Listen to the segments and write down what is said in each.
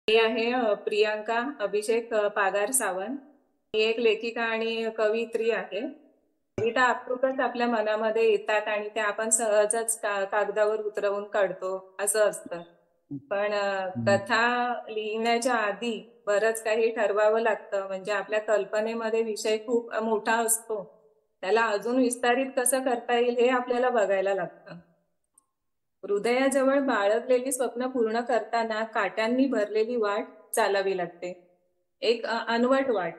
मी आहे प्रियांका अभिषेक पागार सावंत. मी एक लेखिका आणि कवयित्री आहे. कविता आपसुकच आपल्या मनामध्ये येतात आणि त्या आपण सहजच कागदावर उतरवून काढतो असं असतं. पण हम्म. कथा लिहिण्याच्या आधी बरंच काही ठरवावं लागतं. म्हणजे आपल्या कल्पनेमध्ये विषय खूप मोठा असतो, त्याला अजून विस्तारित कसं करता येईल हे आपल्याला बघायला लागतं. हृदयाजवळ बाळगलेली स्वप्न पूर्ण करताना काट्यांनी भरलेली वाट चालावी लागते. एक अनवट वाट.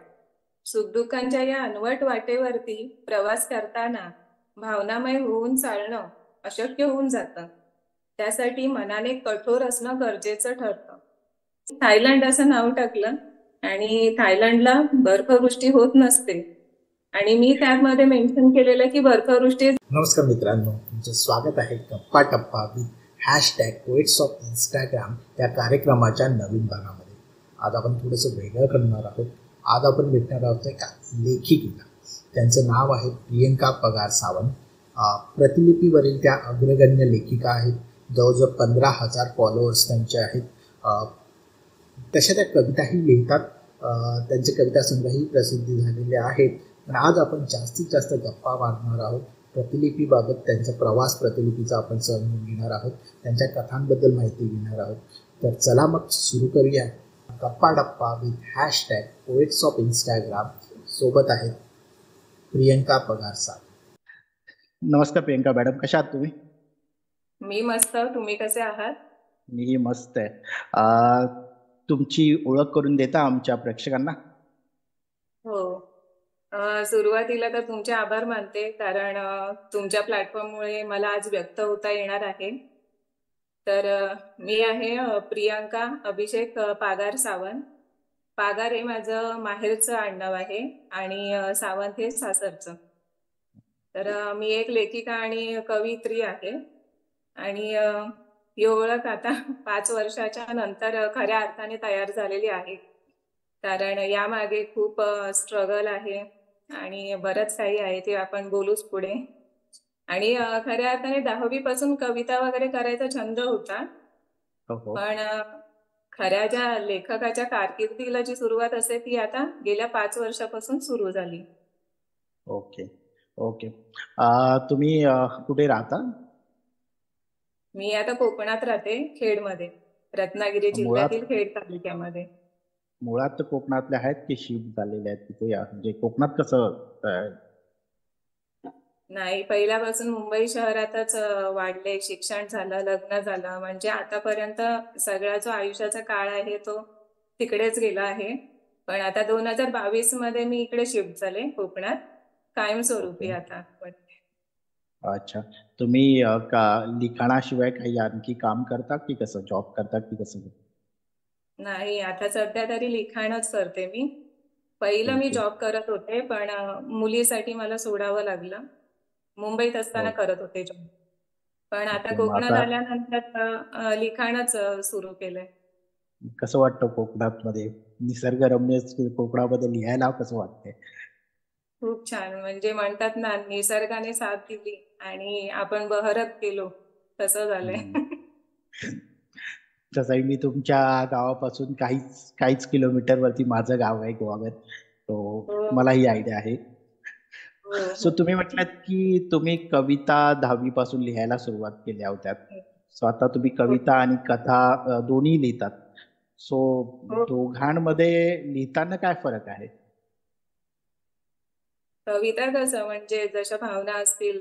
सुखदुःखांच्या या अनवट वाटेवरती प्रवास करताना भावनामय होऊन चालणं अशक्य होऊन जातं. त्यासाठी मनाने कठोर असणं गरजेचं ठरतं. थायलंड असं नाव टाकलं आणि थायलंडला बर्फवृष्टी होत नसते आणि मी त्यामध्ये मेन्शन केलेलं की बर्फवृष्टी. नमस्कार मित्रांनो, तुमचं स्वागत आहे गप्पा टप्पा with hashtag poets of Instagram या कार्यक्रमाच्या नवीन भागामध्ये. आज आपण थोडंसं वेगळं करणार आहोत. आज आपण भेटणार आहोत एका लेखिकेला. त्यांचं नाव आहे प्रियंका पगार सावंत. प्रतिलिपीवरील त्या अग्रगण्य लेखिका आहेत. जवळजवळ 15,000 फॉलोअर्स त्यांचे आहेत. तशा त्या कविताही लिहितात. त्यांचे कविता संग्रहही प्रसिद्धी झालेले आहेत. पण आज आपण जास्तीत जास्त गप्पा मारणार आहोत प्रतिलिपीबाबत. त्यांचा प्रवास प्रतिलिपीचा आपण समजून घेणार आहोत. त्यांच्या कथांबद्दल माहिती घेणार आहोत. तर चला मग सुरू करूया गप्पा डप्पा with hashtag poets of Instagram. सोबत आहेत प्रियंका पगार सावंत. नमस्कार प्रियंका मॅडम, कशा आहात तुम्ही? मी मस्त, तुम्ही कसे आहात? मी मस्त आहे. तुमची ओळख करून देता आमच्या प्रेक्षकांना? हो. सुरुवातीला तर तुमचे आभार मानते, कारण तुमच्या प्लॅटफॉर्ममुळे मला आज व्यक्त होता येणार आहे. तर मी आहे प्रियांका अभिषेक पागार सावंत. पागार हे माझं माहेरचं आडनाव आहे आणि सावंत हे सासरचं. तर मी एक लेखिका आणि कवयित्री आहे आणि ही ओळख आता 5 वर्षाच्या नंतर खऱ्या अर्थाने तयार झालेली आहे. कारण यामागे खूप स्ट्रगल आहे आणि बरंच काही आहे ते आपण बोलूच पुढे. आणि खऱ्या अर्थाने 10वी पासून कविता वगैरे करायचा छंद होता. हो. पण खऱ्या ज्या लेखकाच्या कारकिर्दीला जी सुरुवात असते ती आता गेल्या 5 वर्षापासून सुरू झाली. Okay okay. तुम्ही कुठे राहता? मी आता कोकणात राहते, खेडमध्ये, रत्नागिरी मुळात जिल्ह्यातील खेड तालुक्यामध्ये. मुळात तर कोकणातले आहेत की शिफ्ट झालेले आहेत तिथे? म्हणजे कोकणात कसं नाही, पहिल्यापासून मुंबई शहरातच वाढले, शिक्षण झालं, लग्न झालं, म्हणजे आतापर्यंत सगळा जो आयुष्याचा काळ आहे तो तिकडेच गेला आहे. पण आता 2022 मध्ये मी इकडे शिफ्ट झाले कोकणात, कायमस्वरूपी ओके. आता. अच्छा. तुम्ही का लिखाणाशिवाय काही आणखी काम करता की कसं, जॉब करता की कसं? नाही, आता सध्या तरी लिखाणच करते मी. पहिलं मी ओके जॉब करत होते, पण मुलीसाठी मला सोडावं लागलं. मुंबईत असताना ओके करत होते जॉब. पण आता ओके. मग कोकणात आता आल्यानंतर लिखाणच सुरू केलंय. कसं वाटतं कोकणात मध्ये? निसर्गरम्य कोकणामध्ये लिहायला कसं वाटतंय? खूप छान. म्हणजे म्हणतात ना, निसर्गाने साथ दिली आणि आपण बहरत गेलो, तसं झालंय. हम्म. तसंही मी तुमच्या गावापासून काहीच काहीच किलोमीटर वरती माझं गाव आहे गोवागत. तो हो, मला ही आयडिया आहे. हो, सो हो. तुम्ही म्हटलात की तुम्ही कविता 10वी पासून लिहायला सुरुवात केल्या होत्या. सो आता तुम्ही हो, कविता आणि कथा दोन्ही लिहितात. सो हो. दोघांमध्ये लिहिताना काय फरक आहे? कविता कसं म्हणजे जशा भावना असतील,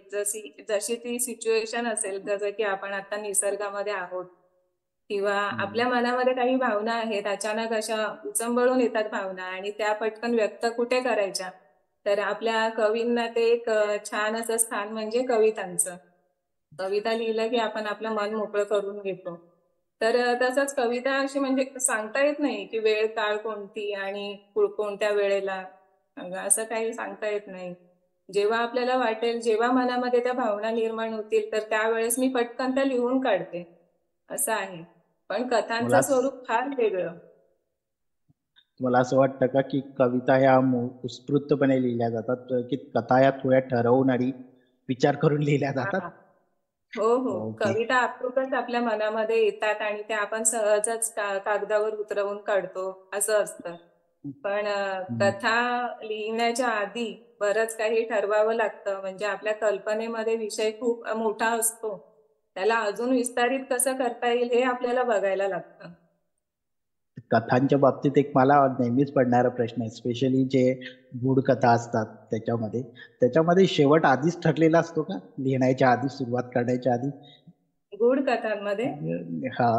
जशी ती सिच्युएशन असेल, जसं की आपण आता निसर्गामध्ये आहोत किंवा हम्म. आपल्या मनामध्ये काही भावना आहेत, अचानक अशा उचंबळून येतात भावना आणि त्या पटकन व्यक्त कुठे करायच्या? तर आपल्या कवींना ते एक छान असं स्थान म्हणजे कवितांचं. कविता लिहिलं की आपण आपलं मन मोकळं करून घेतो. तर तसंच कविता अशी म्हणजे सांगता येत नाही की वेळ काळ कोणती आणि कोणत्या वेळेला, असं काही सांगता येत नाही. जेव्हा आपल्याला वाटेल, जेव्हा मनामध्ये त्या भावना निर्माण होतील, तर त्यावेळेस मी पटकन त्या लिहून काढते, असं आहे. पण कथांचं मला स्वरूप फार वेगळं. मला असं वाटतं का की कविता ह्या उत्स्फूर्तपणे लिहिल्या जातात की कथा या थोड्या ठरवून आणि विचार करून लिहिल्या जातात? हां. हो हो, ओके. कविता आपसुकच आपल्या मनामध्ये येतात आणि त्या आपण सहजच कागदावर उतरवून काढतो असं असतं. पण हम्म. कथा लिहिण्याच्या आधी बरंच काही ठरवावं लागतं. म्हणजे आपल्या कल्पनेमध्ये विषय खूप मोठा असतो. त्याला अजून विस्तारित कसं करता येईल हे आपल्याला बघायला लागतं. कथांच्या बाबतीत एक मला नेहमीच पडणारा प्रश्न आहे, स्पेशली जे गूढ कथा असतात त्याच्यामध्ये. त्याच्यामध्ये शेवट आधीच ठरलेला असतो का, लिहिण्याच्या आधी, सुरुवात करण्याच्या आधी? गूढ कथांमध्ये हा,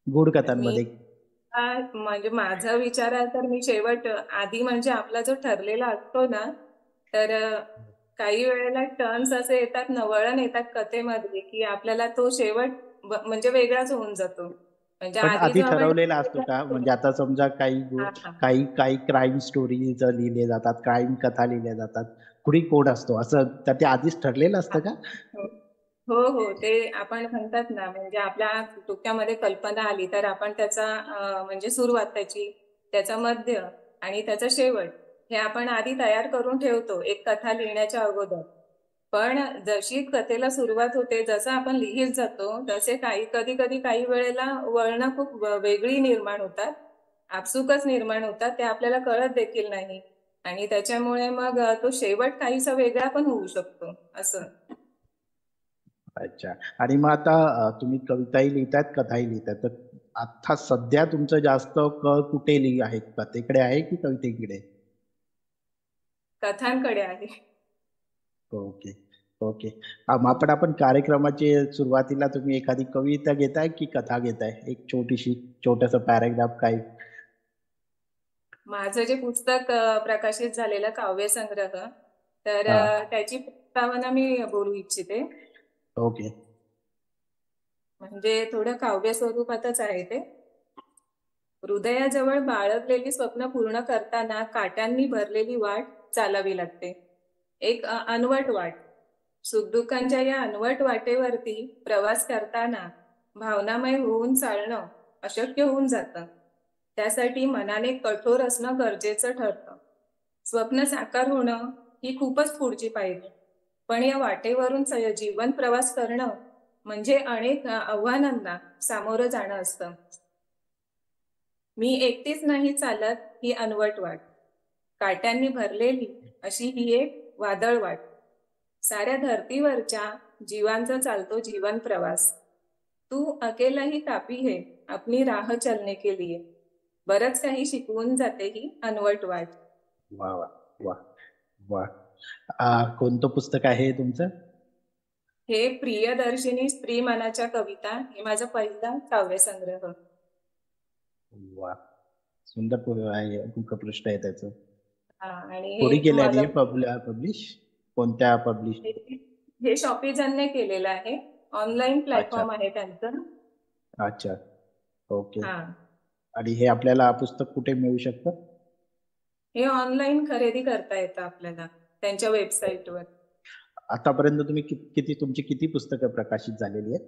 गूढ मी कथांमध्ये. म्हणजे माझा विचार आहे तर मी शेवट आधी म्हणजे आपला जो ठरलेला असतो ना, तर काही वेळेला टर्न्स असे येतात ना, वळण येतात कथेमध्ये की आपल्याला तो शेवट म्हणजे वेगळाच होऊन जातो. म्हणजे पण आधी आधी जो आपण ठरवलेला असतो ठरलेला का? असतो म्हणजे आता समजा काही हा हा काही काही क्राईम स्टोरीज लिहिले जातात, क्राईम कथा लिहिल्या जातात, कुणी कोण असतो असं, तर ते आधीच ठरलेलं हा. असतं का? हो हो हो, ते आपण म्हणतात ना, म्हणजे आपल्या डोक्यामध्ये कल्पना आली तर आपण त्याचा म्हणजे सुरुवात त्याची, त्याचा मध्य आणि त्याचा शेवट हे आपण आधी तयार करून ठेवतो एक कथा लिहिण्याच्या अगोदर. पण जशी कथेला सुरुवात होते, जसं आपण लिहित जातो तसे कधी कधी काही वेळेला वळणं खूप वेगळी निर्माण होतात, आपसुकच निर्माण होतात, ते आपल्याला कळत देखील नाही. आणि त्याच्यामुळे मग तो शेवट काहीसा वेगळा पण होऊ शकतो असं. अच्छा. आणि मग आता तुम्ही कविताही लिहितायत, कथाही लिहितायत, तर आता सध्या तुमचं जास्त कल कुठे आहे? कथेकडे आहे की कवितेकडे? कथांकडे आहे. ओके. ओके. मग आपण कार्यक्रमाची सुरुवातीला तुम्ही एखादी कविता घेताय की कथा घेताय? एक छोटीशी, छोटंसं पॅराग्राफ काही? माझं जे पुस्तक प्रकाशित झालेलं काव्यसंग्रह, तर हा. त्याची प्रस्तावना मी बोलू इच्छिते. ओके. म्हणजे थोडं काव्य स्वरूपातच आहे ते. हृदयाजवळ बाळगलेली स्वप्न पूर्ण करताना काट्यांनी भरलेली वाट चालावी लागते. एक अनवट वाट. सुखदुःखांच्या या अनवट वाटेवरती प्रवास करताना भावनामय होऊन चालणं अशक्य होऊन जातं. त्यासाठी मनाने कठोर असणं गरजेचं ठरतं. स्वप्न साकार होणं ही खूपच पुढची पायरी. पण या वाटेवरून जीवन प्रवास करणं म्हणजे अनेक आव्हानांना सामोरं जाणं असतं. मी एकटीच नाही चालत ही अनवट वाट, काट्यांनी भरलेली अशी ही एक वादळ वाट. साऱ्या धर्तीवरच्या जीवांचा चालतो जीवन प्रवास. तू अकेला ही कापी है अपनी राह चलने के लिए. बरंच काही शिकवून जाते ही अनवट वाट. वा वा वा वा. कोणतं पुस्तक आहे हे तुमचं? हे प्रियदर्शिनी स्त्री मनाच्या कविता, हे माझा पहिला काव्यसंग्रह. वा, सुंदर मुखपृष्ठ आहे त्याचं. हा, आणि हे कोणी केल्याने माझा पब्लिश? कोणत्या पब्लिश? हे शॉपिजनने केलेलं आहे. ऑनलाईन अच्छा. प्लॅटफॉर्म आहे त्यांचं. अच्छा. ओके. हा, आणि हे आपल्याला पुस्तक कुठे मिळू शकतं? हे ऑनलाईन खरेदी करता येतं आपल्याला त्यांच्या ओके. वेबसाईटवर. आतापर्यंत तुम्ही तुमची किती पुस्तकं प्रकाशित झालेली आहेत?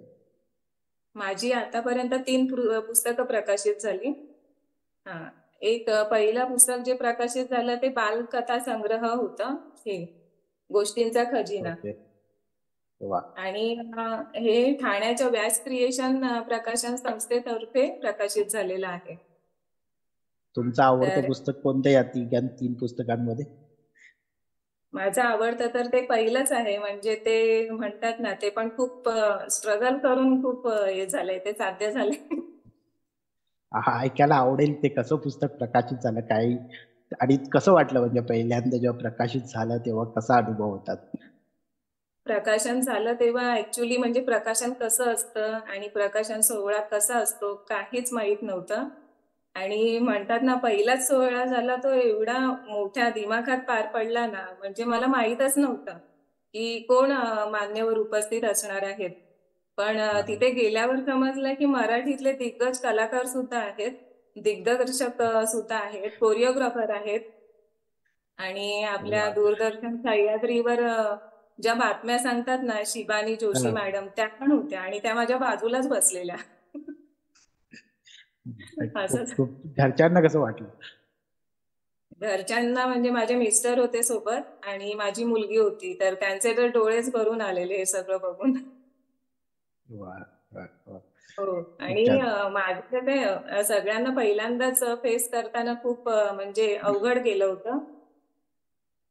माझी आतापर्यंत 3 पुस्तकं प्रकाशित झाली. हा, एक पहिलं पुस्तक जे प्रकाशित झालं ते बालकथा संग्रह होतं, हे गोष्टींचा खजिना. ओके. वा. आणि हे ठाण्याच्या व्यास क्रिएशन प्रकाशन संस्थेतर्फे प्रकाशित झालेलं आहे. तुमचं आवडतं तर पुस्तक कोणतं या तीन पुस्तकांमध्ये? माझं आवडतं तर ते पहिलंच आहे. म्हणजे ते म्हणतात ना, ते पण खूप स्ट्रगल करून खूप हे झालंय, ते साध्य झालंय. हा, ऐकायला आवडेल. ते कसं पुस्तक प्रकाशित झालं, काही, आणि कसं वाटलं, म्हणजे पहिल्यांदा जेव्हा प्रकाशित झालं तेव्हा कसा अनुभव होता? प्रकाशन झालं तेव्हा ऍक्च्युली म्हणजे प्रकाशन कसं असतं आणि प्रकाशन सोहळा कसा असतो काहीच माहित नव्हतं. आणि म्हणतात ना, पहिलाच सोहळा झाला तो एवढा मोठ्या दिमाखात पार पडला ना, म्हणजे मला माहीतच नव्हतं की कोण मान्यवर उपस्थित असणार आहेत. पण हा. तिथे गेल्यावर समजलं की मराठीतले दिग्गज कलाकार सुद्धा आहेत, दिग्दर्शक सुद्धा आहेत, कोरिओग्राफर आहेत. आणि आपल्या वा. दूरदर्शन सह्याद्रीवर ज्या बातम्या सांगतात ना, शिबानी जोशी हा. मॅडम, त्या पण होत्या आणि त्या माझ्या बाजूलाच बसलेल्या. खूप असंच. खूप घरच्यांना कसं वाटलं? घरच्यांना म्हणजे माझे मिस्टर होते सोबत आणि माझी मुलगी होती, तर त्यांचे तर डोळेच भरून आलेले हे सगळं बघून. वा वा वा. हो. खूप आणि छान. माझं ते सगळ्यांना पहिल्यांदाच फेस करताना खूप म्हणजे अवघड गेलं होतं.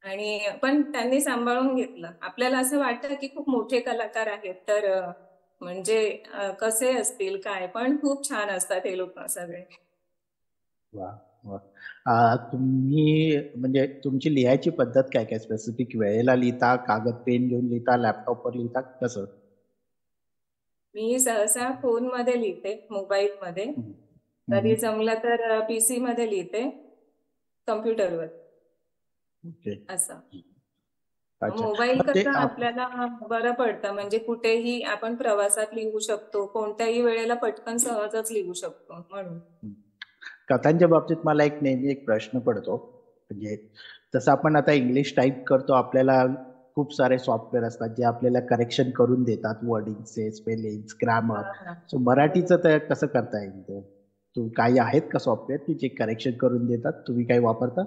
आणि पण त्यांनी सांभाळून घेतलं. आपल्याला असं वाटतं की खूप मोठे कलाकार आहेत तर म्हणजे कसे असतील काय, पण खूप छान असतात हे लोक सगळे. वा वा. तुम्ही म्हणजे तुमची लिहायची पद्धत काय काय? स्पेसिफिक वेळेला लिहिता, कागद पेन घेऊन लिहिता, लॅपटॉपवर लिहिता, कसं? मी सहसा फोनमध्ये लिहिते, मोबाईलमध्ये. हम्म. कधी हम्म. जमलं तर पीसी मध्ये लिहिते, कम्प्युटरवर. ओके. असं. अच्छा. मोबाईल मग ते कसं आपल्याला बरं पडतं, म्हणजे कुठेही आपण प्रवासात लिहू शकतो, कोणत्याही वेळेला पटकन सहजच लिहू शकतो म्हणून. कथांच्या बाबतीत मला नेहमी एक प्रश्न पडतो, म्हणजे जसं आपण आता इंग्लिश टाईप करतो, आपल्याला खूप सारे सॉफ्टवेअर असतात जे आपल्याला करेक्शन करून देतात, वर्डिंगचे, स्पेलिंग, ग्रामर. हा हा. सो बरोबर. मराठीचं तर कसं करता येईल ते? काही आहेत का सॉफ्टवेअर की जे करेक्शन करून देतात? तुम्ही काही वापरता?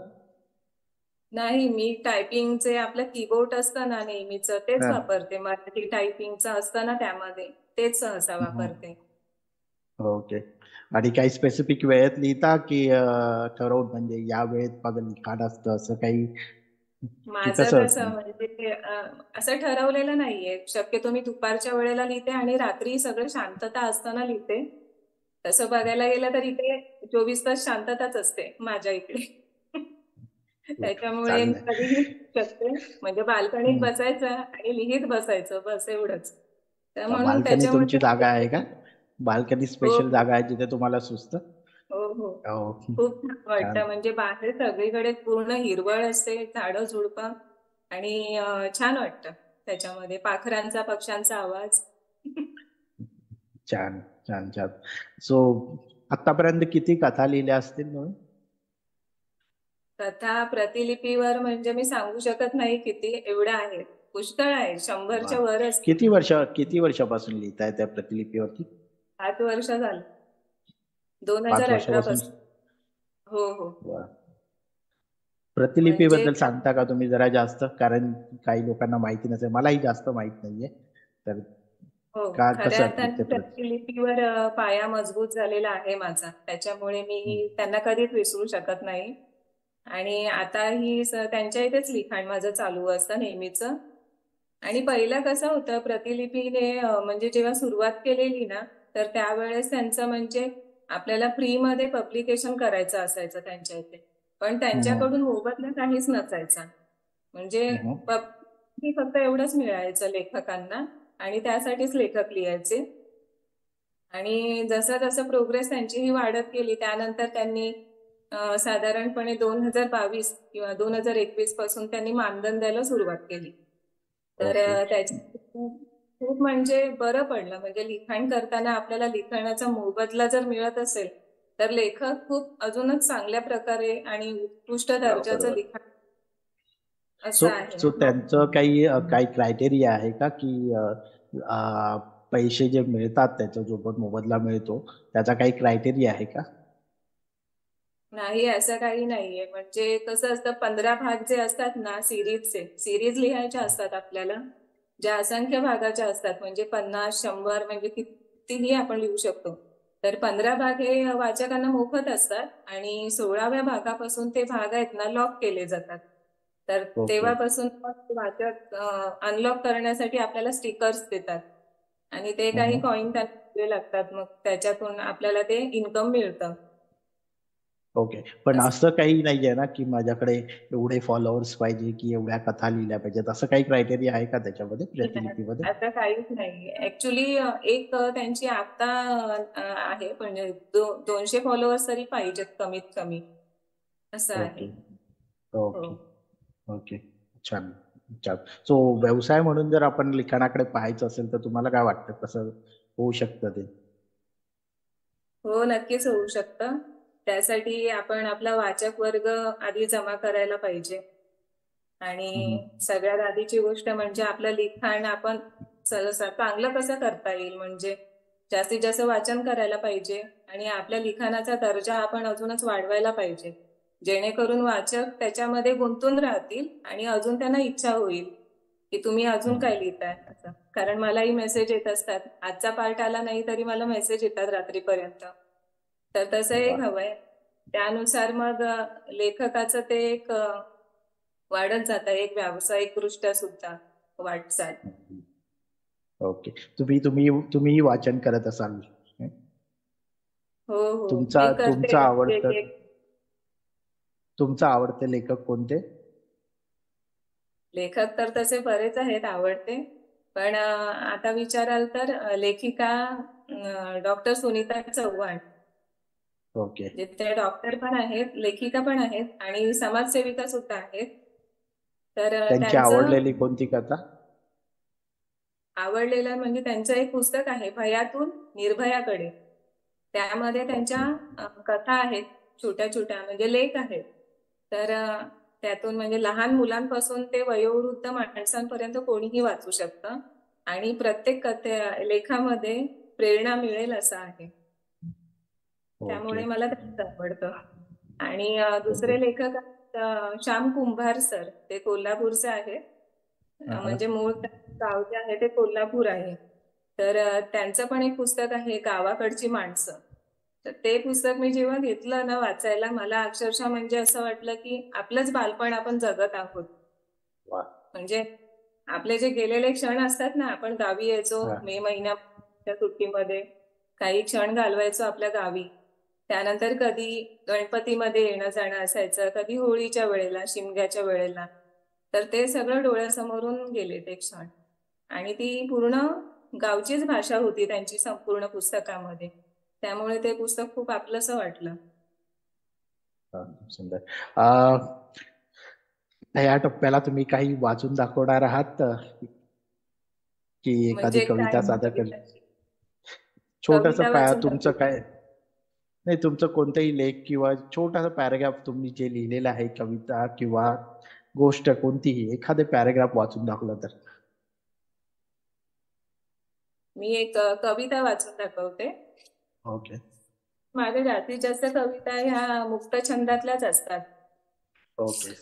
नाही, मी टायपिंगचे आपलं कीबोर्ड असतं ना नेहमीचं, तेच हा. वापरते. मराठी टायपिंगचं असतं ना त्यामध्ये, तेच सहसा हम्म. वापरते. ओके. आणि काही स्पेसिफिक वेळेत लिहिता की ठरवून, म्हणजे या वेळेत माझं लिखाण असतं असं काही, की माझं कसं कसं असतं? म्हणजे असं ठरवलेलं नाहीये. शक्यतो मी दुपारच्या वेळेला लिहिते आणि रात्री सगळं शांतता असताना लिहिते. तसं बघायला गेलं तर इथे 24 तास शांतताच असते माझ्या इकडे. त्याच्यामुळे मी चांगलं आहे. कधीही लिहू शकते. म्हणजे बाल्कनीत हम्म. बसायचं आणि लिहित बसायचं, बस एवढंच. तर म्हणून बाल्कनी तुमची त्याच्यामुळे जागा आहे का? बाल्कनी हो, स्पेशल हो. जागा आहे जिथे तुम्हाला सुचतं? हो, हो. हो. खूप छान छान. वाटतं. म्हणजे बाहेर सगळीकडे पूर्ण हिरवळ असते, झाडं झुडपं. आणि छान वाटतं त्याच्यामध्ये. पाखरांचा, पक्ष्यांचा आवाज. छान. छान छान. सो आतापर्यंत किती कथा लिहिल्या असतील तुम्ही? कथा प्रतिलिपीवर म्हणजे मी सांगू शकत नाही किती, एवढ्या आहेत. पुष्कळ आहेत, वा. 100च्या वर असतील. किती वर्षापासून लिहिताय त्या प्रतिलिपीवरती? 7 वर्ष झालं. दोन पाच हजार अठरा वर्षापासून पासून. हो, हो. वा. म्हणजे प्रतिलिपीबद्दल सांगता का तुम्ही जरा जास्त? कारण काही लोकांना माहिती नसेल, मलाही जास्त माहित नाहीये. तर हो, का खऱ्या कसं अर्थाने ते प्रतिलिपीवर पाया मजबूत झालेला आहे माझा. त्याच्यामुळे मी त्यांना कधीच विसरू शकत नाही. आणि आता ही त्यांच्या इथेच लिखाण माझं चालू असतं नेहमीचं. आणि पहिलं कसं होतं, प्रतिलिपीने म्हणजे जेव्हा सुरुवात केलेली ना, तर त्यावेळेस त्यांचं म्हणजे आपल्याला फ्रीमध्ये पब्लिकेशन करायचं असायचं त्यांच्या इथे. पण हम्म. त्यांच्याकडून मोबदला काहीच नसायचा. म्हणजे हम्म. फक्त एवढंच मिळायचं लेखकांना, आणि त्यासाठीच लेखक लिहायचे. आणि जसं जसं प्रोग्रेस त्यांचीही वाढत गेली, त्यानंतर त्यांनी साधारणपणे 2022 किंवा 2021 पासून त्यांनी मानधन द्यायला सुरुवात केली. तर ओके. त्याची खूप खूप म्हणजे बरं पडलं. म्हणजे लिखाण करताना आपल्याला लिखाणाचा मोबदला जर मिळत असेल, तर लेखक खूप अजूनच चांगल्या प्रकारे आणि उत्कृष्ट हो, दर्जाचं बरोबर. लिखाण सो असं आहे. सो त्यांचं काही क्रायटेरिया आहे का, की अ, पैसे जे मिळतात त्याचा जो पण मोबदला मिळतो, त्याचा काही क्रायटेरिया आहे का? नाही, असं काही नाहीये. म्हणजे कसं असतं, 15 भाग जे असतात ना सिरीजचे, सिरीज लिहायच्या असतात आपल्याला, ज्या असंख्य भागाच्या असतात. म्हणजे 50, 100 म्हणजे कितीही आपण लिहू शकतो. तर 15 भाग हे वाचकांना मोफत असतात आणि 16व्या भागापासून ते भाग आहेत ना लॉक केले जातात. तर ओके. तेव्हापासून मग वाचक अनलॉक करण्यासाठी आपल्याला स्टिकर्स देतात आणि ते काही हम्म. कॉइन त्यांना द्यावे लागतात. मग त्याच्यातून आपल्याला ते इन्कम मिळतं. ओके. पण असं. असं काही नाहीये ना, की माझ्याकडे एवढे फॉलोअर्स पाहिजे, की एवढ्या कथा लिहिल्या पाहिजेत, असं काही क्रायटेरिया आहे का त्याच्यामध्ये, प्रतिलिपीमध्ये? आता काहीच नाही ऍक्च्युली. एक त्यांची आता आहे, म्हणजे 200 फॉलोअर्स तरी पाहिजेत कमीत कमी, असं आहे. ओके. हो. ओके. ओके. छान. छान. सो व्यवसाय म्हणून जर आपण लिखाणाकडे पाहायचं असेल, तर तुम्हाला काय वाटतं कसं होऊ शकतं ते? हो, नक्कीच होऊ शकतं. त्यासाठी आपण आपला वाचक वर्ग आधी जमा करायला पाहिजे. हम्म. आणि सगळ्यात आधीची गोष्ट म्हणजे आपलं लिखाण आपण सहसा चांगलं कसं करता येईल, म्हणजे जास्तीत जास्त वाचन करायला पाहिजे आणि आपल्या लिखाणाचा दर्जा आपण अजूनच वाढवायला पाहिजे, जेणेकरून वाचक त्याच्यामध्ये गुंतून राहतील आणि अजून त्यांना इच्छा होईल की तुम्ही अजून हम्म. काय लिहिताय असं. कारण मलाही मेसेज येत असतात. आजचा पार्ट आला नाही तरी मला मेसेज येतात रात्रीपर्यंत. तर तसं एक हवंय. त्यानुसार मग लेखकाचं ते एक वाढत जातं, एक व्यावसायिक दृष्ट्या सुद्धा वाटचाल. ओके. तुम्ही वाचन करत असाल. हो हो, तुमचा मी करते. तुमचा आवडते लेखक कोणते? लेखक तर तसे बरेच आहेत आवडते, पण आता विचाराल तर लेखिका डॉक्टर सुनीता चव्हाण. ओके. ते डॉक्टर पण आहेत, लेखिका पण आहेत आणि समाजसेविका सुद्धा आहेत. तर त्यांची त्यांचं आवडलेली कोणती कथा? आवडलेलं म्हणजे त्यांचं एक पुस्तक आहे, भयातून निर्भयाकडे. त्यामध्ये त्यांच्या कथा आहेत, छोट्या छोट्या म्हणजे लेख आहेत. तर त्यातून म्हणजे लहान मुलांपासून ते वयोवृद्ध माणसांपर्यंत कोणीही वाचू शकतं आणि प्रत्येक लेखामध्ये प्रेरणा मिळेल असं आहे. त्यामुळे मला त्यांचं आवडतं. आणि दुसरे लेखक श्याम कुंभार सर, ते कोल्हापूरचे आहेत. म्हणजे मूळ गाव जे आहे ते कोल्हापूर आहे. तर त्यांचं पण एक पुस्तक आहे, गावाकडची माणसं. तर ते पुस्तक मी जेव्हा घेतलं ना वाचायला, मला अक्षरशः म्हणजे असं वाटलं की आपलंच बालपण आपण जगत आहोत. म्हणजे आपले जे गेलेले क्षण असतात ना, आपण गावी यायचो मे महिन्याच्या सुट्टीमध्ये, काही क्षण घालवायचो आपल्या गावी. त्यानंतर कधी गणपतीमध्ये येणं जाणं असायचं, कधी होळीच्या वेळेला, शिमग्याच्या वेळेला. तर ते सगळं डोळ्यासमोरून गेले ते क्षण. आणि ती पूर्ण गावचीच भाषा होती त्यांची संपूर्ण पुस्तकामध्ये. त्यामुळे ते पुस्तक खूप आपलंसं वाटलं. सुंदर. या टप्प्याला तुम्ही काही वाचून दाखवणार आहात की एखादी म्हणजे काय कविता सादर कर? छोटस कविता वाचून तुमचं दाखवू? काय नाही, तुमचं कोणताही लेख किंवा छोटासा पॅराग्राफ तुम्ही जे लिहिलेलं आहे, कविता किंवा गोष्ट कोणतीही, एखादे पॅराग्राफ वाचून दाखवलं तर? मी एक कविता वाचून दाखवते. ओके. माझ्या जास्तीत जास्त कविता ह्या मुक्त छंदातल्याच असतात. ओके.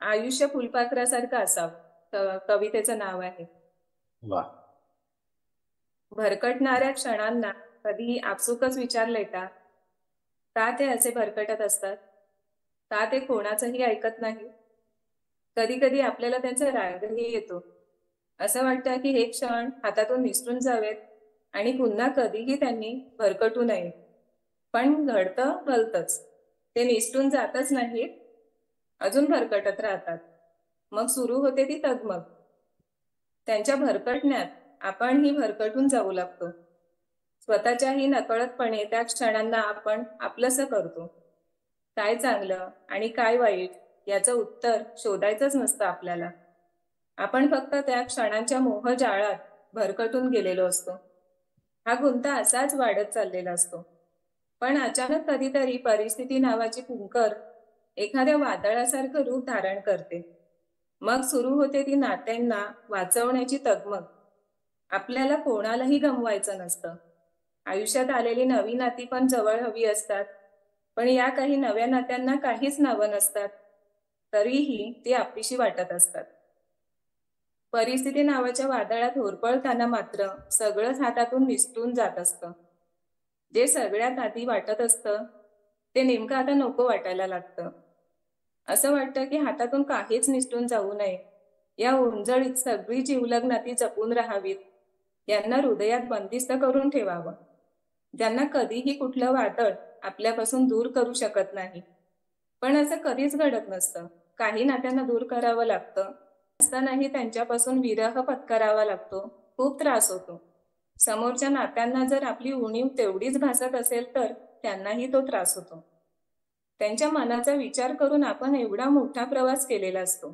आयुष्य फुलपाखरासारखं असावं, कवितेचं नाव आहे. वा. भरकटणाऱ्या क्षणांना कधी आपसुकच विचारलंय का ते असे भरकटत असतात? का ते कोणाचंही ऐकत नाही? कधी कधी आपल्याला त्यांचा रागही येतो. असं वाटतं की हे क्षण हातातून निसटून जावेत आणि पुन्हा कधीही त्यांनी भरकटू नये. पण घडतं भलतंच, ते निसटून जातच नाहीत, अजून भरकटत राहतात. मग सुरू होते ती तगमग. त्यांच्या भरकटण्यात आपणही भरकटून जाऊ लागतो. स्वतःच्याही नकळतपणे त्या क्षणांना आपण आपलंसं करतो. काय चांगलं आणि काय वाईट याचं उत्तर शोधायचंच नसतं आपल्याला. आपण फक्त त्या क्षणांच्या मोहजाळात भरकटून गेलेलो असतो. हा गुंता असाच वाढत चाललेला असतो. पण अचानक कधीतरी परिस्थिती नावाची पुंकर एखाद्या वादळासारखं रूप धारण करते. मग सुरू होते ती नात्यांना वाचवण्याची तगमग. आपल्याला कोणालाही गमवायचं नसतं. आयुष्यात आलेली नवी नाती पण जवळ हवी असतात. पण या काही नव्या नात्यांना काहीच नावं नसतात, तरीही ती आपलीशी वाटत असतात. परिस्थिती नावाच्या वादळात होरपळताना मात्र सगळंच हातातून निसटून जात असतं. जे सगळ्यात आधी वाटत असतं ते नेमकं आता नको वाटायला लागतं. असं वाटतं की हातातून काहीच निसटून जाऊ नये. या उंजळीत सगळी जीवलग नाती जपून राहावीत. यांना हृदयात बंदिस्त करून ठेवावं. ज्यांना कधीही कुठलं वादळ आपल्यापासून दूर करू शकत नाही. पण असं कधीच घडत नसतं. काही नात्यांना दूर करावं लागतं. असतानाही त्यांच्यापासून विरह पत्करावा लागतो. खूप त्रास होतो. समोरच्या नात्यांना जर आपली उणीव तेवढीच भासत असेल तर त्यांनाही तो त्रास होतो. त्यांच्या मनाचा विचार करून आपण एवढा मोठा प्रवास केलेला असतो.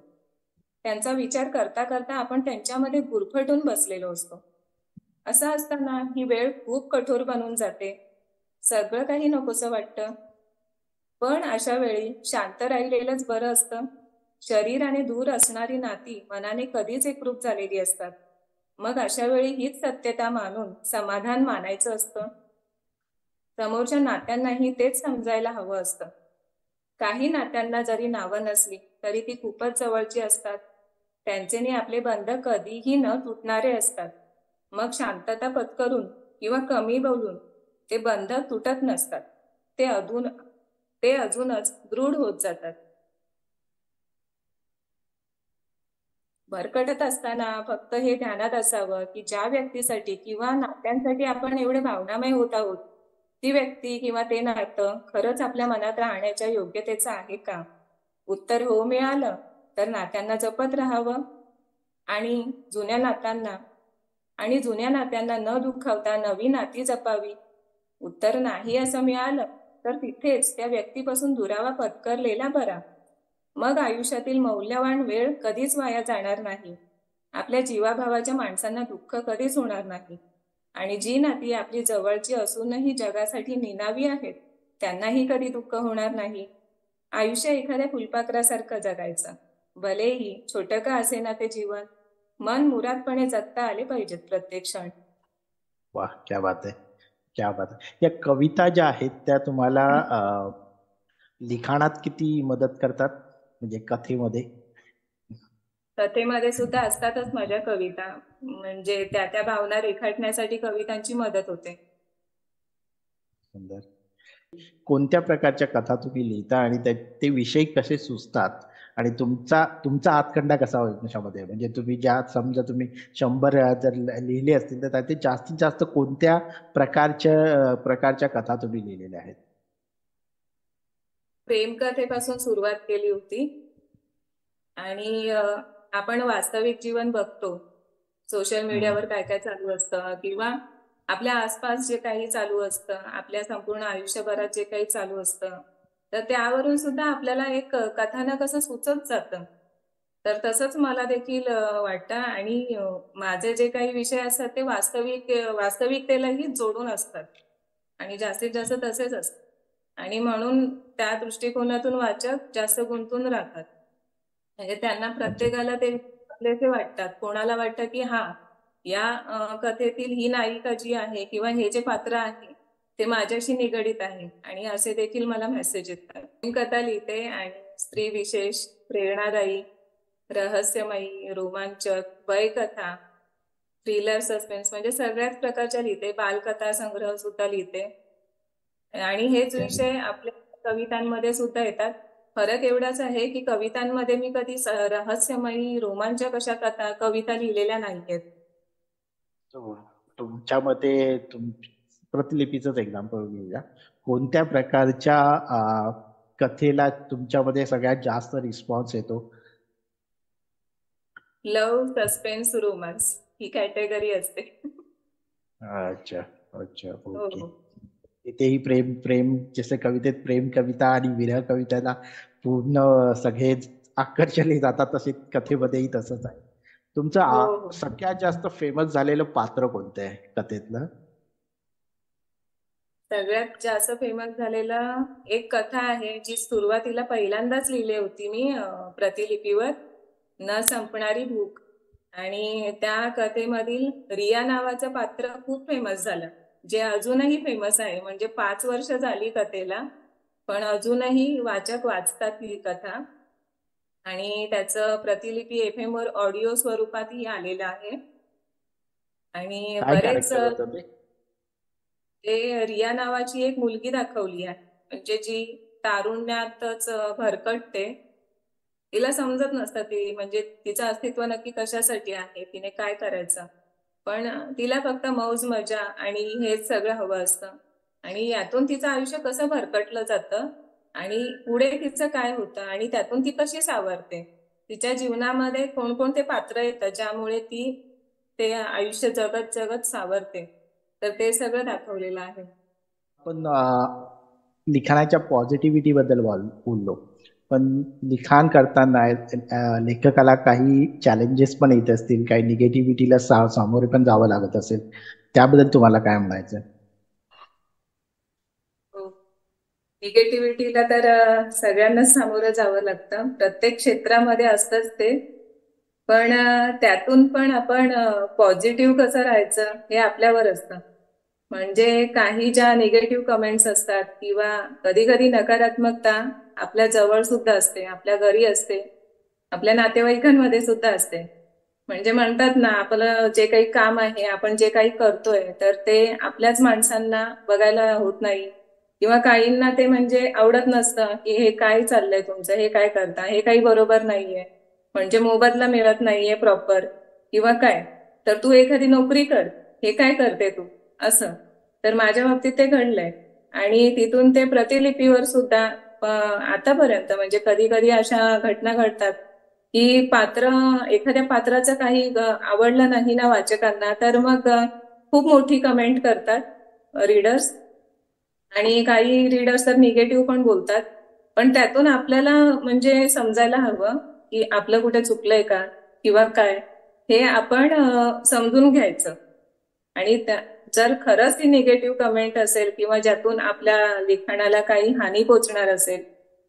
त्यांचा विचार करता करता आपण त्यांच्यामध्ये गुरफटून बसलेलो असतो. असं असताना ही वेळ खूप कठोर बनून जाते. सगळं काही नकोसं वाटतं. पण अशा वेळी शांत राहिलेलंच बरं असतं. शरीराने दूर असणारी नाती मनाने कधीच एकरूप झालेली असतात. मग अशा वेळी हीच सत्यता मानून समाधान मानायचं असतं. समोरच्या नात्यांनाही तेच समजायला हवं असतं. काही नात्यांना जरी नावं नसली तरी ती खूपच जवळची असतात. त्यांचेनी आपले बंध कधीही न तुटणारे असतात. मग शांतता पत्करून किंवा कमी बोलून ते बंध तुटत नसतात. ते अजून ते अजूनच दृढ होत जातात. भरकटत असताना फक्त हे ध्यानात असावं की ज्या व्यक्तीसाठी किंवा नात्यांसाठी आपण एवढे भावनामय होत आहोत, ती व्यक्ती किंवा ते नातं खरंच आपल्या मनात राहण्याच्या योग्यतेचं आहे का? उत्तर हो मिळालं तर नात्यांना जपत राहावं आणि जुन्या नात्यांना जुन्या नात्यांना न दुखावता नवी नाती जपावी. उत्तर नाही असं मिळालं तर तिथेच त्या व्यक्तीपासून दुरावा पत्करलेला बरा. मग आयुष्यातील मौल्यवान वेळ कधीच वाया जाणार नाही. आपल्या जीवाभावाच्या माणसांना दुःख कधीच होणार नाही. आणि जी नाती आपली जवळची असूनही जगासाठी निनावी आहेत, त्यांनाही कधी दुःख होणार नाही. आयुष्य एखाद्या फुलपाखरासारखं जगायचं. भलेही छोटं का असेना ते जीवन, मन मुरादपणे जगता आले पाहिजेत प्रत्येक क्षण. वाह, क्या बात आहे, क्या बात आहे. या कविता ज्या आहेत त्या तुम्हाला लिखाणात किती मदत करतात, म्हणजे कथेमध्ये? कथेमध्ये सुद्धा असतातच माझ्या कविता, म्हणजे त्या त्या भावना रेखाटण्यासाठी कवितांची मदत होते. सुंदर. कोणत्या प्रकारच्या कथा तुम्ही लिहिता आणि ते विषय कसे सुचतात आणि तुमचा तुमचा हातखंडा कसा होईल त्याच्यामध्ये? म्हणजे तुम्ही ज्या समजा तुम्ही 100 जर लिहिले असतील तर त्यातील जास्तीत जास्त कोणत्या प्रकारच्या कथा तुम्ही लिहिलेल्या आहेत? प्रेमकथेपासून सुरुवात केली होती आणि आपण वास्तविक जीवन बघतो. सोशल मीडियावर काय काय चालू असतं किंवा आपल्या आसपास जे काही चालू असतं, आपल्या संपूर्ण आयुष्यभरात जे काही चालू असतं, तर त्यावरून सुद्धा आपल्याला एक कथानक असं सुचत जातं. तर तसंच मला देखील वाटतं आणि माझे जे काही विषय असतात ते वास्तविकतेलाही जोडून असतात आणि जास्तीत जास्त तसेच असतात. आणि म्हणून त्या दृष्टिकोनातून वाचक जास्त गुंतून राहतात. म्हणजे त्यांना अच्छा. प्रत्येकाला ते आपलेसे वाटतात. कोणाला वाटतं की हा या कथेतील ही नायिका जी आहे किंवा हे जे पात्र आहे ते माझ्याशी निगडीत आहे आणि असे देखील मला मेसेज येतात. मी कथा लिहिते आणि स्त्री विशेष, प्रेरणादायी, रहस्यमयी, रोमांचक, भयकथा, थ्रिलर, सस्पेन्स म्हणजे सगळ्याच प्रकारच्या लिहिते. बालकथा संग्रह सुद्धा लिहिते आणि हेच विषय आपल्या कवितांमध्ये सुद्धा येतात. फरक एवढाच आहे की कवितांमध्ये मी कधी रहस्यमयी, रोमांचक अशा कविता लिहिलेल्या नाहीयेत. तुमच्या मते प्रतिलिपीच एक्झाम्पल घेऊया. कोणत्या प्रकारच्या कथेला तुमच्यामध्ये सगळ्यात जास्त रिस्पॉन्स येतो? लव्ह, सस्पेन्स, रोमांस ही कॅटेगरी असते. अच्छा, अच्छा, हो ओके. हो इथेही प्रेम प्रेम जसे कवितेत प्रेम कविता आणि विरह कवितेला पूर्ण सगळे आकर्षले जातात, तसे कथेमध्येही तसंच आहे. तुमचं हो हो सगळ्यात जास्त फेमस झालेलं पात्र कोणतं आहे कथेतलं? सगळ्यात जास्त फेमस झालेला एक कथा आहे जी सुरुवातीला पहिल्यांदाच लिहिली होती मी प्रतिलिपीवर, न संपणारी भूक. आणि त्या कथेमधील रिया नावाचं पात्र खूप फेमस झालं, जे अजूनही फेमस आहे. म्हणजे 5 वर्ष झाली कथेला, पण अजूनही वाचक वाचतात ही कथा. आणि त्याचं प्रतिलिपी FM वर ऑडिओ स्वरूपातही आलेलं आहे. आणि काय बरेच कॅरेक्टर होतं ते? ते रिया नावाची एक मुलगी दाखवली आहे, म्हणजे जी तारुण्यातच भरकटते. तिला समजत नसतं ती म्हणजे तिचं अस्तित्व नक्की कशासाठी आहे, तिने काय करायचं. पण तिला फक्त मौज मजा आणि हेच सगळं हवं असतं. आणि यातून तिचं आयुष्य कसं भरकटलं जातं आणि पुढे तिचं काय होतं आणि त्यातून ती कशी सावरते. तिच्या जीवनामध्ये कोणकोणते पात्र येतात ज्यामुळे ती ते आयुष्य जगत जगत सावरते. तर ते सगळं दाखवलेलं आहे. आपण लिखाणाच्या पॉझिटिव्हिटी बद्दल बोललो, पण लिखाण करताना लेखकाला काही चॅलेंजेस पण येत असतील, काही निगेटिव्हिटीला सामोरे पण जावं लागत असेल, त्याबद्दल तुम्हाला काय म्हणायचं? हो. निगेटिव्हिटीला तर सगळ्यांनाच सामोरं जावं लागतं. प्रत्येक क्षेत्रामध्ये असतंच ते. पण त्यातून पण आपण पॉझिटिव्ह कसं राहायचं हे आपल्यावर असतं. म्हणजे काही ज्या निगेटिव्ह कमेंट्स असतात किंवा कधी कधी नकारात्मकता आपल्या जवळ सुद्धा असते, आपल्या घरी असते, आपल्या नातेवाईकांमध्ये सुद्धा असते. म्हणजे म्हणतात ना, आपलं जे काही काम आहे, आपण जे काही करतोय, तर ते आपल्याच माणसांना बघायला होत नाही, किंवा काहींना ते म्हणजे आवडत नसतं की हे काय चाललंय तुमचं, हे काय करता, हे काही बरोबर नाहीये, म्हणजे मोबदला मिळत नाहीये प्रॉपर किंवा काय, तर तू एखादी नोकरी कर, हे काय करते तू, असं. तर माझ्या बाबतीत ते घडलंय. आणि तिथून ते प्रतिलिपीवर सुद्धा आतापर्यंत म्हणजे कधी कधी अशा घटना घडतात की एखाद्या पात्राचं काही आवडलं नाही ना वाचकांना, तर मग खूप मोठी कमेंट करतात रीडर्स. आणि काही रीडर्स तर निगेटिव्ह पण बोलतात. पण त्यातून आपल्याला म्हणजे समजायला हवं की आपलं कुठे चुकलंय का किंवा काय, हे आपण समजून घ्यायचं. आणि जर खरंच ती निगेटिव्ह कमेंट असेल किंवा ज्यातून आपल्या लिखाणाला काही हानी पोचणार असेल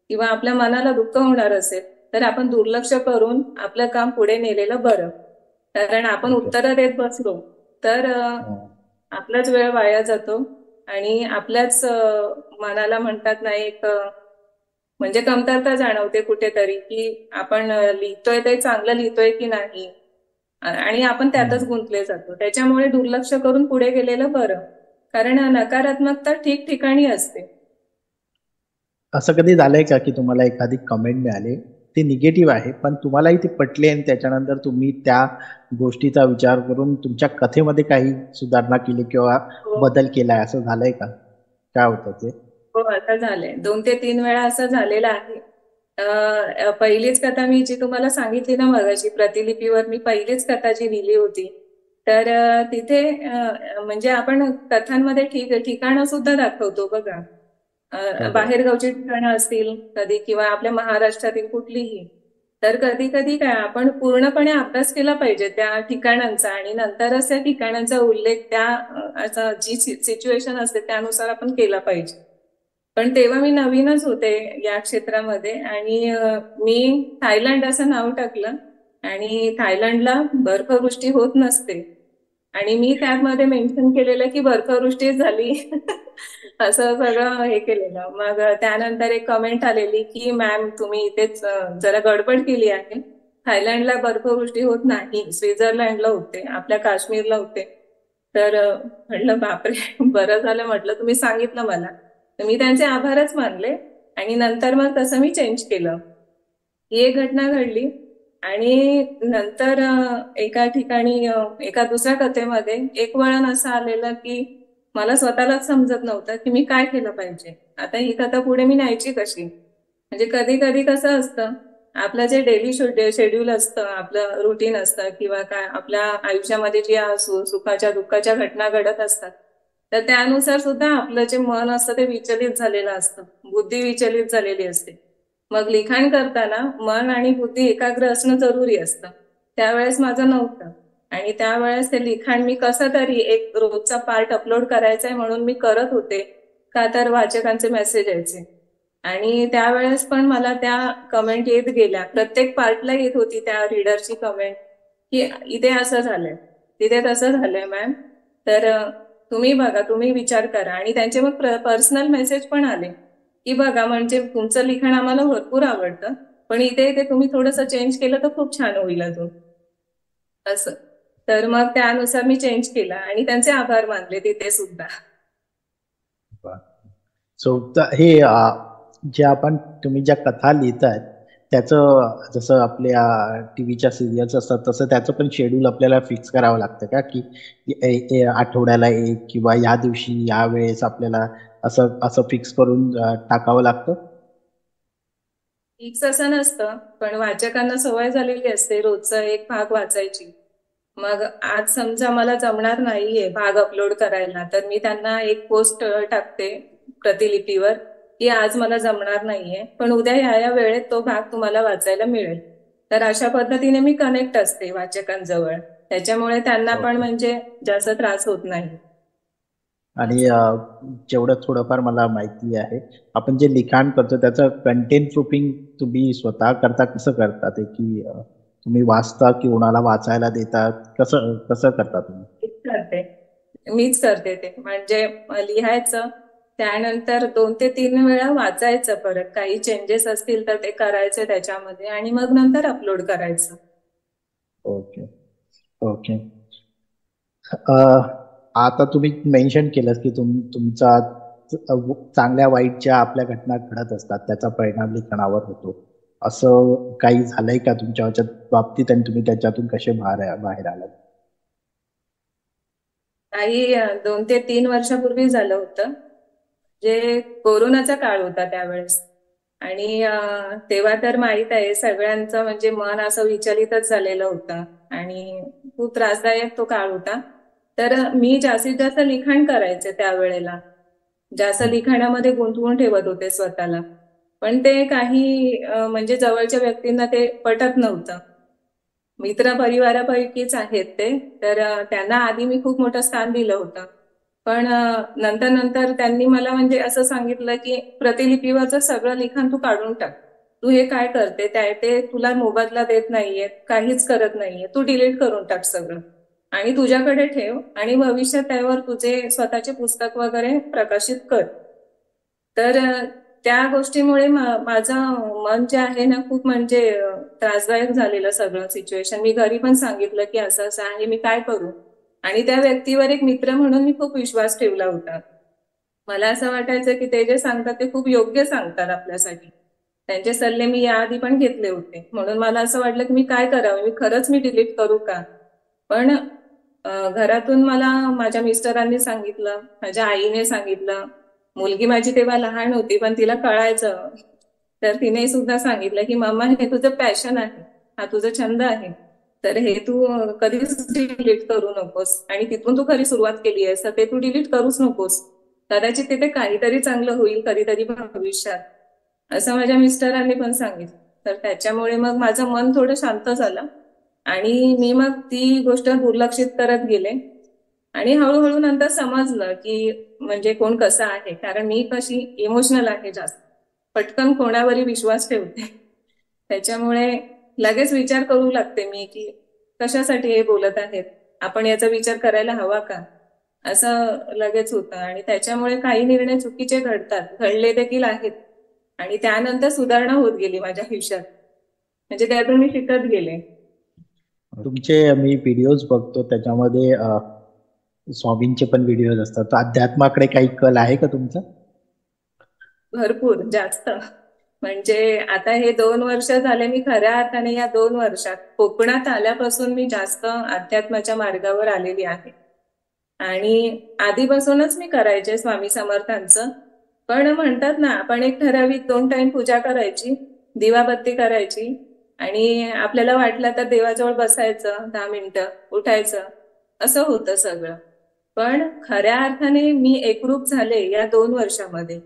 किंवा आपल्या मनाला दुःख होणार असेल, तर आपण दुर्लक्ष करून आपलं काम पुढे नेलेलं बरं. कारण आपण ओके. उत्तरं देत बसलो तर आपलाच वेळ वाया जातो. आणि आपल्याच मनाला म्हणतात ना एक म्हणजे कमतरता जाणवते कुठेतरी, की आपण लिहितोय ते चांगलं लिहितोय की नाही, आणि आपण त्यातच गुंतले जातो. त्याच्यामुळे दुर्लक्ष करून पुढे गेलेलं बरं, कारण नकारात्मकता ठिकठिकाणी असते. असं कधी झालंय का की तुम्हाला एखादी कमेंट मिळाली, ती निगेटिव्ह आहे पण तुम्हालाही ती पटली आणि त्याच्यानंतर तुम्ही त्या गोष्टीचा विचार करून तुमच्या कथेमध्ये काही सुधारणा केली किंवा हो, बदल केलाय, असं झालंय का? काय होतं ते? हो, असं झालंय. 2 ते 3 वेळा असं झालेलं आहे. पहिलीच कथा मी जी तुम्हाला सांगितली ना मगाशी, प्रतिलिपीवर मी पहिलीच कथा जी लिहिली होती, तर तिथे म्हणजे आपण कथांमध्ये ठिकाणं सुद्धा दाखवतो बघा. हो, हो. बाहेरगावची ठिकाणं असतील कधी किंवा आपल्या महाराष्ट्रातील कुठलीही, तर कधी कधी काय आपण पूर्णपणे अभ्यास केला पाहिजे त्या ठिकाणांचा, आणि नंतरच त्या ठिकाणांचा उल्लेख त्या असं जी सिच्युएशन असते त्यानुसार आपण केला पाहिजे. पण तेव्हा मी नवीनच होते या क्षेत्रामध्ये, आणि मी थायलंड असं नाव टाकलं, आणि थायलंडला बर्फवृष्टी होत नसते, आणि मी त्यामध्ये मेन्शन केलेलं की बर्फवृष्टी झाली. असं सगळं हे केलेलं. मग त्यानंतर एक कमेंट आलेली की मॅम तुम्ही इथेच जरा गडबड केली आहे, थायलंडला बर्फवृष्टी होत नाही, स्वित्झर्लंडला होते, आपल्या काश्मीरला होते. तर म्हटलं बापरे, बरं झालं म्हटलं तुम्ही सांगितलं मला. तर मी त्यांचे आभारच मानले, आणि नंतर मग तसं मी चेंज केलं. ही एक घटना घडली. आणि नंतर एका ठिकाणी एका दुसऱ्या कथेमध्ये एक वळण असं आलेलं की मला स्वतःलाच समजत नव्हतं की मी काय केलं पाहिजे, आता ही कथा पुढे मी न्यायची कशी. म्हणजे कधी कधी कसं असतं, आपलं जे डेली शेड्यूल असतं, आपलं रुटीन असतं, किंवा काय आपल्या आयुष्यामध्ये जी सुखाच्या दुःखाच्या घटना घडत असतात, तर त्यानुसार सुद्धा आपलं जे मन असतं ते विचलित झालेलं असतं, बुद्धी विचलित झालेली असते. मग लिखाण करताना मन आणि बुद्धी एकाग्र असणं जरुरी असतं. त्यावेळेस माझं नव्हतं, आणि त्यावेळेस ते लिखाण मी कसं तरी एक रोजचा पार्ट अपलोड करायचा आहे म्हणून मी करत होते, का तर वाचकांचे मेसेज यायचे. आणि त्यावेळेस पण मला त्या कमेंट येत गेल्या, प्रत्येक पार्टला येत होती त्या रीडरची कमेंट की इथे असं झालंय, तिथे तसं झालंय मॅम. तर तुम्ही बघा, तुम्ही विचार करा. आणि त्यांचे मग पर्सनल मेसेज पण आले की बघा, म्हणजे तुमचं लिखाण आम्हाला भरपूर आवडतं, पण इथे इथे तुम्ही थोडंसं चेंज केलं तर खूप छान होईल अजून, असं. तर मग त्यानुसार मी चेंज केला आणि त्यांचे आभार मानले तिथे सुद्धा. सो हे जे आपण तुम्ही ज्या कथा लिहिताय त्याचं जसं आपल्या टीव्हीच्या सिरियल्स असतात तसं त्याचं पण शेड्यूल आपल्याला फिक्स करावं लागतं का की आठवड्याला एक किंवा या दिवशी या वेळेस आपल्याला असं असं फिक्स करून टाकावं लागतं? फिक्स असं नसतं, पण वाचकांना सवय झालेली असते रोजचा एक भाग वाचायची. मग आज समजा मला जमणार नाहीये भाग अपलोड करायला, तर मी त्यांना एक पोस्ट टाकते प्रतिलिपीवर की आज मला जमणार नाहीये, पण उद्या या वेळेत तो भाग तुम्हाला वाचायला मिळेल. तर अशा पद्धतीने मी कनेक्ट असते वाचकांजवळ, त्याच्यामुळे त्यांना पण ओके. म्हणजे जास्त त्रास होत नाही. आणि जेवढं थोडंफार मला माहिती आहे, आपण जे लिखाण करतो त्याचं कंटेंट प्रूफिंग तुम्ही स्वतः करता, कसं करता ते? की तुम्ही वाचता की कोणाला वाचायला देतात? कसं कसं करता तुम्ही? मीच करते मीच करते ते म्हणजे लिहायचं, त्यानंतर 2 ते 3 वेळा वाचायचं, परत काही चेंजेस असतील तर ते करायचे त्याच्यामध्ये, आणि मग नंतर अपलोड करायचं. Okay okay. आता तुम्ही मेन्शन केलं की तुमचा चांगल्या वाईट ज्या आपल्या घटना घडत असतात त्याचा परिणाम लिखाणावर होतो. असं काही झालंय का तुमच्या बाबतीत आणि तुम्ही त्याच्यातून कसे बाहेर आलात? काही 2 ते 3 वर्षापूर्वी झालं होतं. जे कोरोनाचा काळ होता त्यावेळेस, आणि तेव्हा तर माहित आहे सगळ्यांचं म्हणजे मन असं विचलितच झालेलं होतं, आणि खूप त्रासदायक तो काळ होता. तर मी जास्तीत जास्त लिखाण करायचे त्यावेळेला, जास्त लिखाणामध्ये गुंतवून ठेवत होते स्वतःला. पण ते काही म्हणजे जवळच्या व्यक्तींना ते पटत नव्हतं. मित्र परिवारापैकीच आहेत ते, तर त्यांना आधी मी खूप मोठं स्थान दिलं होतं. पण नंतर नंतर त्यांनी मला म्हणजे असं सांगितलं की प्रतिलिपीवरचं सगळं लिखाण तू काढून टाक. तू हे काय करते, ते तुला मोबदला देत नाहीये, काहीच करत नाहीये, तू डिलीट करून टाक सगळं आणि तुझ्याकडे ठेव, आणि भविष्यात त्यावर तुझे स्वतःचे पुस्तक वगैरे प्रकाशित कर. तर त्या गोष्टीमुळे माझं मन जे आहे ना खूप म्हणजे त्रासदायक झालेलं सगळं सिच्युएशन. मी घरी पण सांगितलं की असं असं आहे, मी काय करू. आणि त्या व्यक्तीवर एक मित्र म्हणून मी खूप विश्वास ठेवला होता. मला असं वाटायचं की ते जे सांगतात ते खूप योग्य सांगतात आपल्यासाठी. त्यांचे सल्ले मी याआधी पण घेतले होते, म्हणून मला असं वाटलं की मी काय करावं, मी डिलीट करू का. पण घरातून मला माझ्या मिस्टरांनी सांगितलं, माझ्या आईने सांगितलं, मुलगी माझी तेव्हा लहान होती पण तिला कळायचं, तर तिने सुद्धा सांगितलं की मम्मा हे तुझं पॅशन आहे, हा तुझा छंद आहे, तर हे तू कधीच डिलीट करू नकोस, आणि तिथून तू खरी सुरुवात केली आहेस तर ते तू डिलीट करूच नकोस. कदाचित तिथे काहीतरी चांगलं होईल कधीतरी भविष्यात, असं माझ्या मिस्टरांनी पण सांगितलं. तर त्याच्यामुळे मग माझं मन थोडं शांत झालं, आणि मी मग ती गोष्ट दुर्लक्षित करत गेले. आणि हळूहळू नंतर समजलं की म्हणजे कोण कसं आहे, कारण मी कशी इमोशनल आहे जास्त, पटकन कोणावरही विश्वास ठेवते. त्याच्यामुळे लगेच विचार करू लागते मी की कशासाठी हे बोलत आहेत, आपण याचा विचार करायला हवा का, असं लगेच होतं. आणि त्याच्यामुळे काही निर्णय चुकीचे घडतात, घडले देखील आहेत, आणि त्यानंतर सुधारणा होत गेली माझ्या आयुष्यात, म्हणजे त्यातून मी शिकत गेले. तुमचे मी व्हिडिओज बघतो त्याच्यामध्ये स्वामींचे पण व्हिडिओज असतात. तर अध्यात्माकडे काही कल आहे का तुमचा? भरपूर जास्त. म्हणजे आता हे 2 वर्ष झाले, मी खऱ्या अर्थाने या 2 वर्षात कोकणात आल्यापासून मी जास्त अध्यात्माच्या मार्गावर आलेली आहे. आणि आधीपासूनच मी करायचे स्वामी समर्थांचं. पण म्हणतात ना, आपण एक ठराविक 2 टाइम पूजा करायची, दिवाबत्ती करायची, आणि आपल्याला वाटलं तर देवाजवळ बसायचं 10 मिनिटं, उठायचं, असं होतं सगळं. पण खऱ्या अर्थाने मी एकरूप झाले या 2 वर्षामध्ये.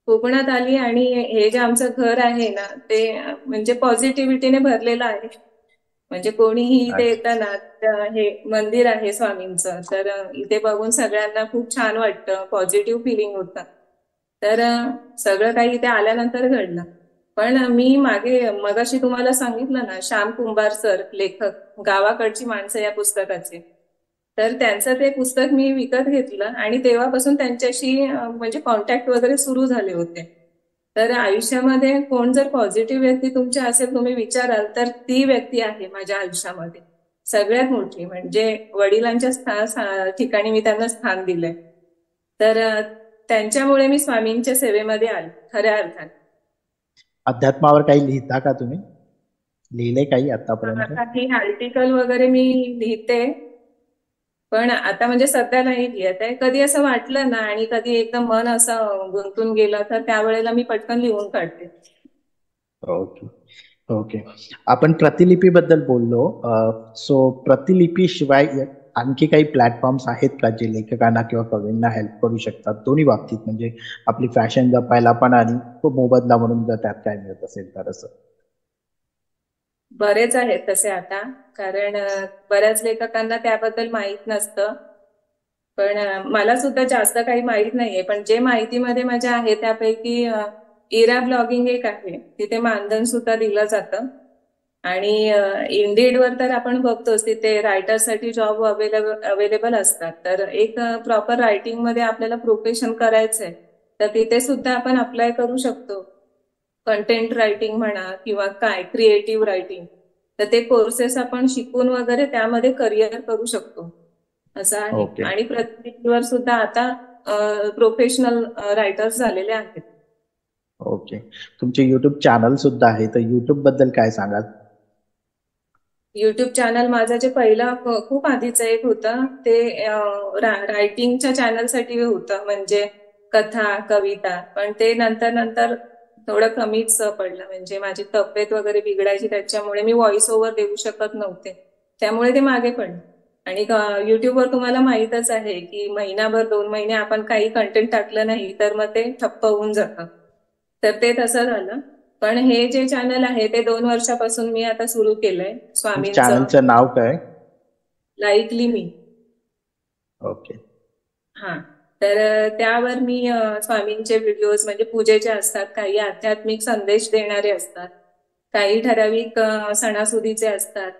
कोकणात आली, आणि हे जे आमचं घर आहे ना ते म्हणजे पॉझिटिव्हिटीने भरलेलं आहे. म्हणजे कोणीही इथे अच्छा. येतं ना, तर हे मंदिर आहे स्वामींचं, तर इथे बघून सगळ्यांना खूप छान वाटतं, पॉझिटिव्ह फिलिंग होतं. तर सगळं काही इथे आल्यानंतर घडलं. पण मी मागे मगाशी तुम्हाला सांगितलं ना, श्याम कुंभार सर लेखक, गावाकडची माणसं या पुस्तकाचे, तर त्यांचं ते पुस्तक मी विकत घेतलं, आणि तेव्हापासून त्यांच्याशी म्हणजे कॉन्टॅक्ट वगैरे सुरू झाले होते. तर आयुष्यामध्ये कोण जर पॉझिटिव्ह व्यक्ती तुमच्या असेल, तुम्ही विचाराल, तर ती व्यक्ती आहे माझ्या आयुष्यामध्ये सगळ्यात मोठी. म्हणजे वडिलांच्या ठिकाणी मी त्यांना स्थान दिलंय. तर त्यांच्यामुळे मी स्वामींच्या सेवेमध्ये आले खऱ्या अर्थाने. अध्यात्मावर काही लिहिता का तुम्ही? लिहिले काही आतापर्यंत? काही आर्टिकल वगैरे मी लिहिते, पण आता म्हणजे सध्या नाही लिहित आहे. कधी असं वाटलं ना, आणि कधी एकदम मन असं गुंतून गेलं, तर त्यावेळेला मी पटकन लिहून काढते. Okay okay. आपण प्रतिलिपीबद्दल बोललो. सो प्रतिलिपी शिवाय आणखी काही प्लॅटफॉर्म्स आहेत का जे लेखकांना किंवा कवींना हेल्प करू शकतात दोन्ही बाबतीत, म्हणजे आपली फॅशन जपायला पण आणि मोबदला म्हणून जर त्यात काय मिळत असेल तर असं? बरेच आहेत तसे आता, कारण बऱ्याच लेखकांना त्याबद्दल माहीत नसतं. पण मला सुद्धा जास्त काही माहीत नाहीये, पण जे माहितीमध्ये माझ्या आहे त्यापैकी इरा ब्लॉगिंग एक आहे, तिथे मानधन सुद्धा दिलं जातं. आणि इंडीडवर तर आपण बघतोच तिथे रायटरसाठी जॉब अवेलेबल असतात. तर एक प्रॉपर रायटिंग मध्ये आपल्याला प्रोफेशन करायचंय तर तिथे सुद्धा आपण अप्लाय करू शकतो. कंटेंट रायटिंग म्हणा किंवा काय क्रिएटिव्ह रायटिंग, तर ते कोर्सेस आपण शिकून वगैरे त्यामध्ये करिअर करू शकतो असं आहे. ओके. आणि प्रतिनिधीवर सुद्धा आता प्रोफेशनल रायटर्स झालेले आहेत. ओके. तुमचे युट्यूब चॅनल सुद्धा आहे, तर युट्यूब बद्दल काय सांगाल? युट्यूब चॅनल माझं जे पहिलं खूप आधीचं एक होतं ते रायटिंगच्या चॅनलसाठी होतं, म्हणजे कथा कविता. पण ते नंतर नंतर थोडं कमीच पडलं, म्हणजे माझी तब्येत वगैरे बिघडायची त्याच्यामुळे मी व्हॉइस ओव्हर देऊ शकत नव्हते, त्यामुळे ते मागे पडलं. आणि युट्यूबवर तुम्हाला माहीतच आहे की महिनाभर 2 महिने आपण काही कंटेंट टाकलं नाही तर मग ते ठप्प होऊन जातं. तर ते तसं झालं. पण हे जे चॅनल आहे ते 2 वर्षापासून मी आता सुरू केलंय स्वामींचं, चॅनलचं नाव काय? लाईकली मी. ओके. हा. तर त्यावर मी स्वामींचे व्हिडिओज म्हणजे पूजेचे असतात, काही आध्यात्मिक संदेश देणारे असतात, काही ठराविक सणासुदीचे असतात,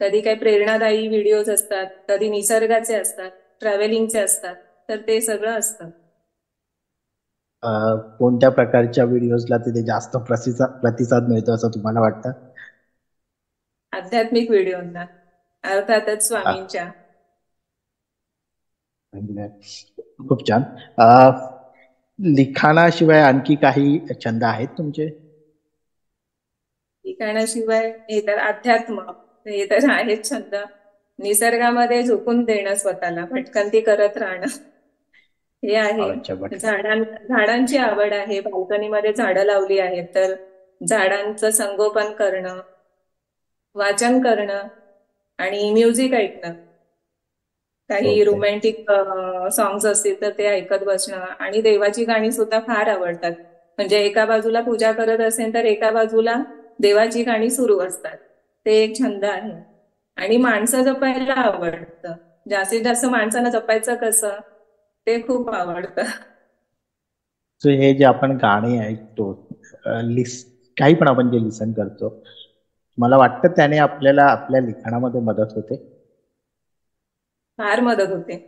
कधी काही प्रेरणादायी व्हिडिओज असतात, कधी निसर्गाचे असतात, ट्रॅव्हलिंगचे असतात. तर ते सगळं असतं. कोणत्या प्रकारच्या व्हिडिओजला तिथे जास्त प्रतिसाद मिळतो असं तुम्हाला वाटतं? आध्यात्मिक व्हिडिओंना, अर्थातच हा, स्वामींच्या. म्हणजे खूप छान. लिखाणाशिवाय आणखी काही छंद आहेत तुमचे? लिखाणाशिवाय हे तर अध्यात्म, हे तर आहेच छंद. निसर्गामध्ये झोकून देणं स्वतःला, भटकंती करत राहणं, हे आहे. अच्छा, बट झाडांची आवड आहे, बाल्कनीमध्ये झाडं लावली आहेत तर झाडांचं संगोपन करणं, वाचन करणं आणि म्युझिक ऐकणं. काही ओके. रोमॅन्टिक सॉंग्स असतील तर ते ऐकत बसणं. आणि देवाची गाणी सुद्धा फार आवडतात, म्हणजे एका बाजूला पूजा करत असेल तर एका बाजूला देवाची गाणी सुरू असतात. ते एक छंद आहे. आणि माणसं जपायला आवडतं, जास्तीत जास्त माणसांना जपायचं कसं ते खूप आवडतं. सो हे जे आपण गाणे ऐकतो, काही पण आपण जे लिसन करतो, मला वाटतं त्याने आपल्याला आपल्या लिखाणामध्ये मदत होते. फार मदत होते.